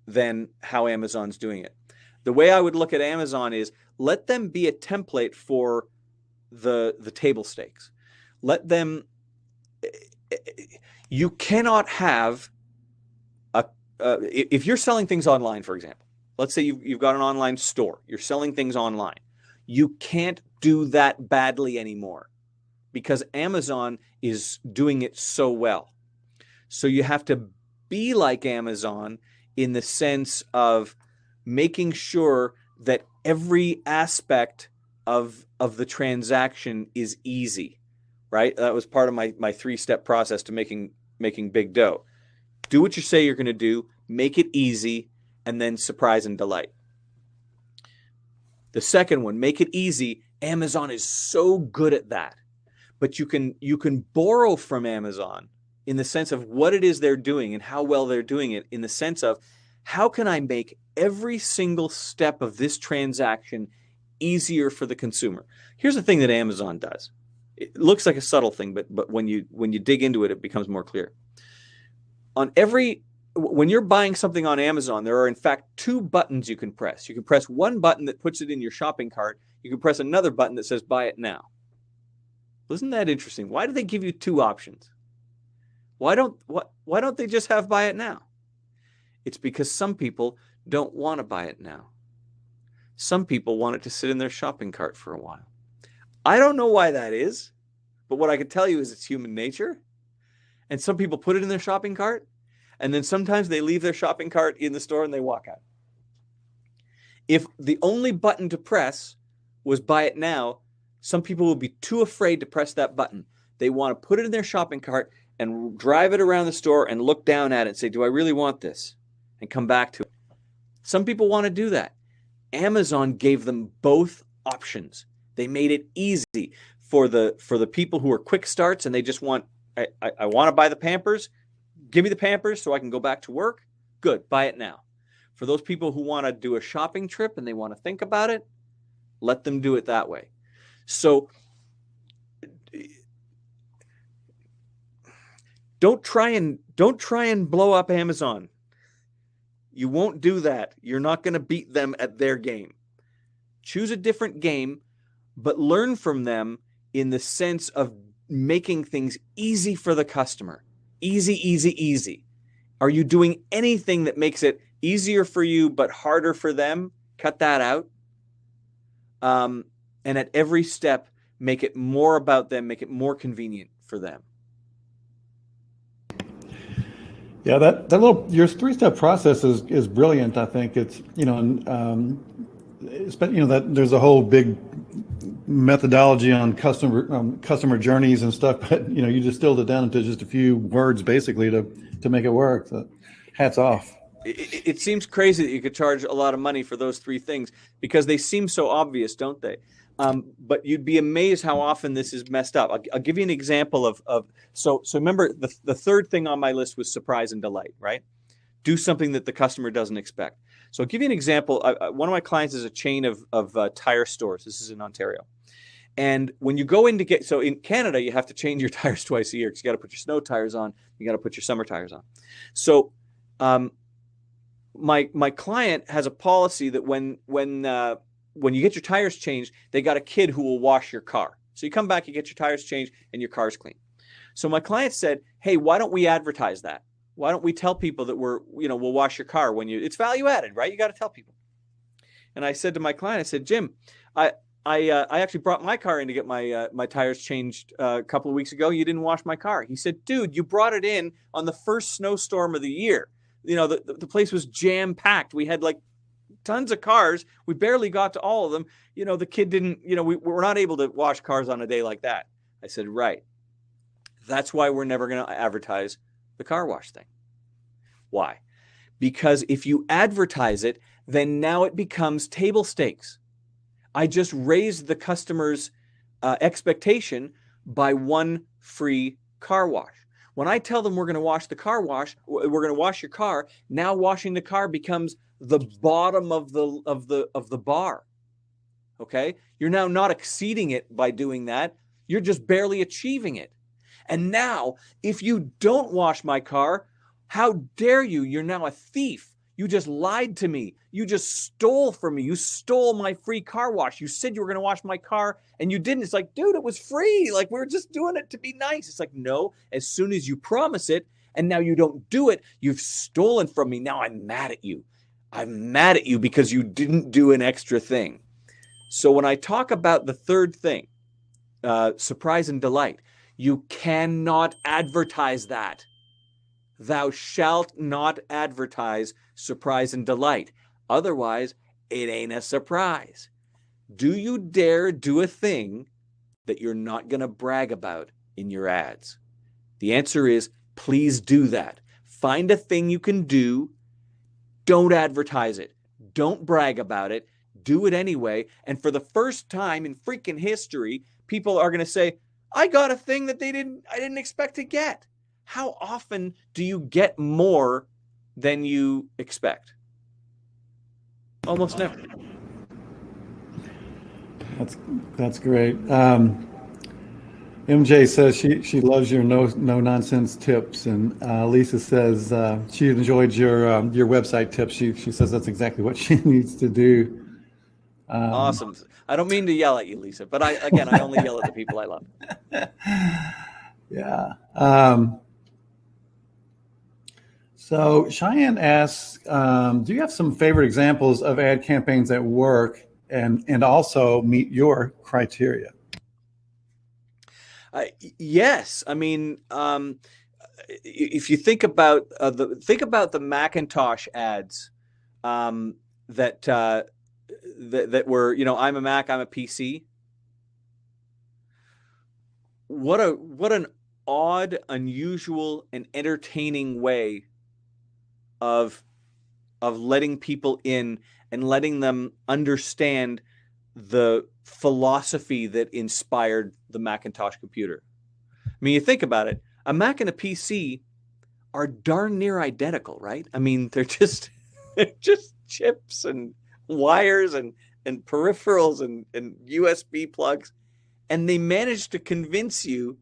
than how Amazon's doing it. The way I would look at Amazon is, let them be a template for the table stakes. Let them. You cannot have if you're selling things online, for example. Let's say you've got an online store. You're selling things online. You can't do that badly anymore, because Amazon is doing it so well. So you have to be like Amazon in the sense of making sure that every aspect of the transaction is easy, right? That was part of my 3-step process to making big dough. Do what you say you're going to do, make it easy, and then surprise and delight. The second one, make it easy. Amazon is so good at that. But you can borrow from Amazon in the sense of what it is they're doing and how well they're doing it, in the sense of, how can I make every single step of this transaction easier for the consumer? Here's the thing that Amazon does. It looks like a subtle thing, but when you dig into it, it becomes more clear. When you're buying something on Amazon, there are in fact 2 buttons you can press. You can press one button that puts it in your shopping cart. You can press another button that says buy it now. Isn't that interesting? Why do they give you 2 options? Why don't they just have buy it now? It's because some people don't want to buy it now. Some people want it to sit in their shopping cart for a while. I don't know why that is, but what I can tell you is it's human nature. And some people put it in their shopping cart, and then sometimes they leave their shopping cart in the store and they walk out. If the only button to press was buy it now, some people will be too afraid to press that button. They want to put it in their shopping cart and drive it around the store and look down at it and say, do I really want this? And come back to it. Some people want to do that. Amazon gave them both options. They made it easy for the people who are quick starts and they just want, I want to buy the Pampers. Give me the Pampers so I can go back to work. Good, buy it now. For those people who want to do a shopping trip and they want to think about it, let them do it that way. So don't try and blow up Amazon. You won't do that. You're not going to beat them at their game. Choose a different game, but learn from them in the sense of making things easy for the customer. Easy, easy, easy. Are you doing anything that makes it easier for you but harder for them? Cut that out. And at every step, make it more about them, make it more convenient for them. Yeah, your 3-step process is brilliant. I think it's that there's a whole big methodology on customer journeys and stuff, but you distilled it down into just a few words basically to make it work. So, hats off. It seems crazy that you could charge a lot of money for those three things because they seem so obvious, don't they? But you'd be amazed how often this is messed up. I'll give you an example so remember the third thing on my list was surprise and delight, right? Do something that the customer doesn't expect. So I'll give you an example. One of my clients is a chain of tire stores. This is in Ontario. And when you go in so in Canada, you have to change your tires twice a year because you got to put your snow tires on, you got to put your summer tires on. So my client has a policy that when you get your tires changed, they got a kid who will wash your car. So you come back, you get your tires changed, and your car's clean. So my client said, "Hey, why don't we advertise that? Why don't we tell people that we'll wash your car when it's value added, right? You got to tell people." And I said to my client, I said, "Jim, I actually brought my car in to get my tires changed a couple of weeks ago. You didn't wash my car." He said, "Dude, you brought it in on the first snowstorm of the year. The place was jam packed. We had like tons of cars. We barely got to all of them. The kid didn't. We're not able to wash cars on a day like that." I said, "Right. That's why we're never going to advertise the car wash thing." Why? Because if you advertise it, then now it becomes table stakes. I just raised the customer's expectation by one free car wash. When I tell them we're going to wash we're going to wash your car. Now washing the car becomes the bottom of the bar. Okay, you're now not exceeding it by doing that. You're just barely achieving it. And now, if you don't wash my car, how dare you? You're now a thief. You just lied to me. You just stole from me. You stole my free car wash. You said you were going to wash my car and you didn't. It's like, dude, it was free. Like, we were just doing it to be nice. It's like, no, as soon as you promise it and now you don't do it, you've stolen from me. Now I'm mad at you. I'm mad at you because you didn't do an extra thing. So when I talk about the third thing, surprise and delight, you cannot advertise that. Thou shalt not advertise surprise and delight. Otherwise, it ain't a surprise. Do you dare do a thing that you're not going to brag about in your ads? The answer is, please do that. Find a thing you can do. Don't advertise it. Don't brag about it. Do it anyway. And for the first time in freaking history, people are going to say, I got a thing that I didn't expect to get. How often do you get more than you expect? Almost never. That's great. MJ says she loves your no nonsense tips, and Lisa says she enjoyed your website tips. She says that's exactly what she needs to do. Awesome. I don't mean to yell at you, Lisa, but I only yell at the people I love. Yeah. So Cheyenne asks, do you have some favorite examples of ad campaigns that work and also meet your criteria? Yes. I mean, if you think about the Macintosh ads that were, I'm a Mac, I'm a PC. What an odd, unusual, and entertaining way of letting people in and letting them understand the philosophy that inspired the Macintosh computer. I mean, you think about it, a Mac and a PC are darn near identical, right? I mean, they're just chips and wires and peripherals and USB plugs. And they managed to convince you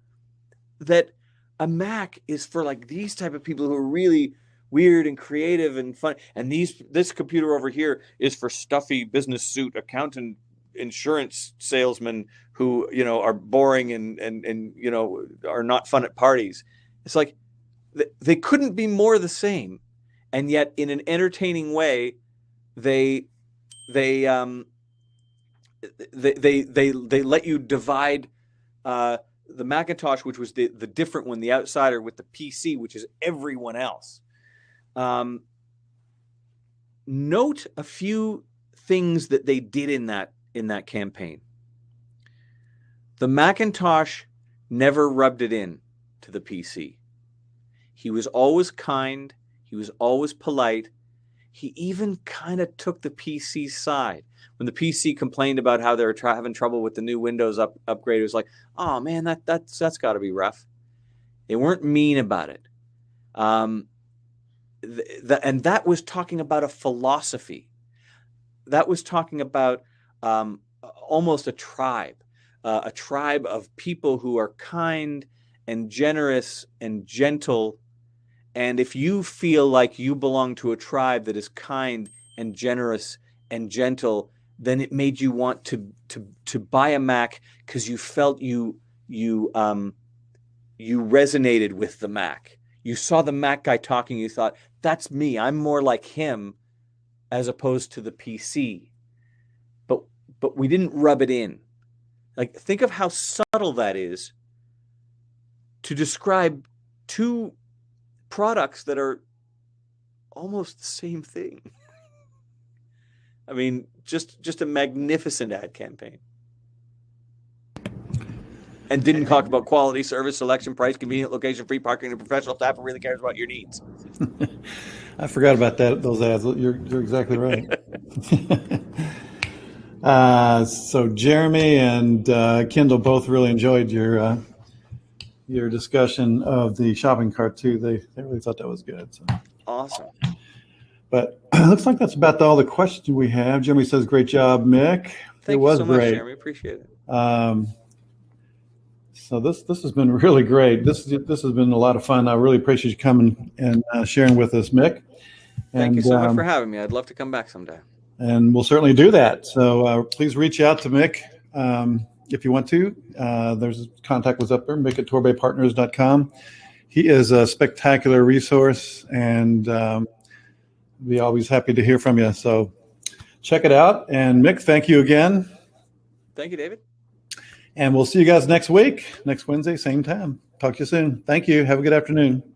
that a Mac is for like these type of people who are really weird and creative and fun. And this computer over here is for stuffy business suit accountant insurance salesmen who, are boring and are not fun at parties. It's like they couldn't be more the same. And yet in an entertaining way, they let you divide the Macintosh, which was the different one, the outsider, with the PC, which is everyone else. Note a few things that they did in that campaign. The Macintosh never rubbed it in to the PC. He was always kind. He was always polite. He even kind of took the PC's side. When the PC complained about how they were having trouble with the new Windows upgrade, it was like, oh man, that's got to be rough. They weren't mean about it. And that was talking about a philosophy. That was talking about almost a tribe of people who are kind and generous and gentle. And if you feel like you belong to a tribe that is kind and generous and gentle, then it made you want to buy a Mac because you felt you resonated with the Mac. You saw the Mac guy talking, you thought, that's me. I'm more like him as opposed to the PC. But we didn't rub it in. Like, think of how subtle that is to describe two products that are almost the same thing. I mean, just a magnificent ad campaign. And didn't talk about quality, service, selection, price, convenient location, free parking, and professional staff who really cares about your needs. I forgot about those ads. You're exactly right. So Jeremy and Kendall both really enjoyed your discussion of the shopping cart too. They really thought that was good. So. Awesome. But it looks like that's about all the questions we have. Jeremy says, "Great job, Mick." Thank you so much, Jeremy. Appreciate it. So this has been really great. This has been a lot of fun. I really appreciate you coming and sharing with us, Mick. Thank you so much for having me. I'd love to come back someday. And we'll certainly do that. So please reach out to Mick if you want to. There's contact was up there, mick@torbaypartners.com. He is a spectacular resource, and be always happy to hear from you. So check it out. And Mick, thank you again. Thank you, David. And we'll see you guys next week, next Wednesday, same time. Talk to you soon. Thank you. Have a good afternoon.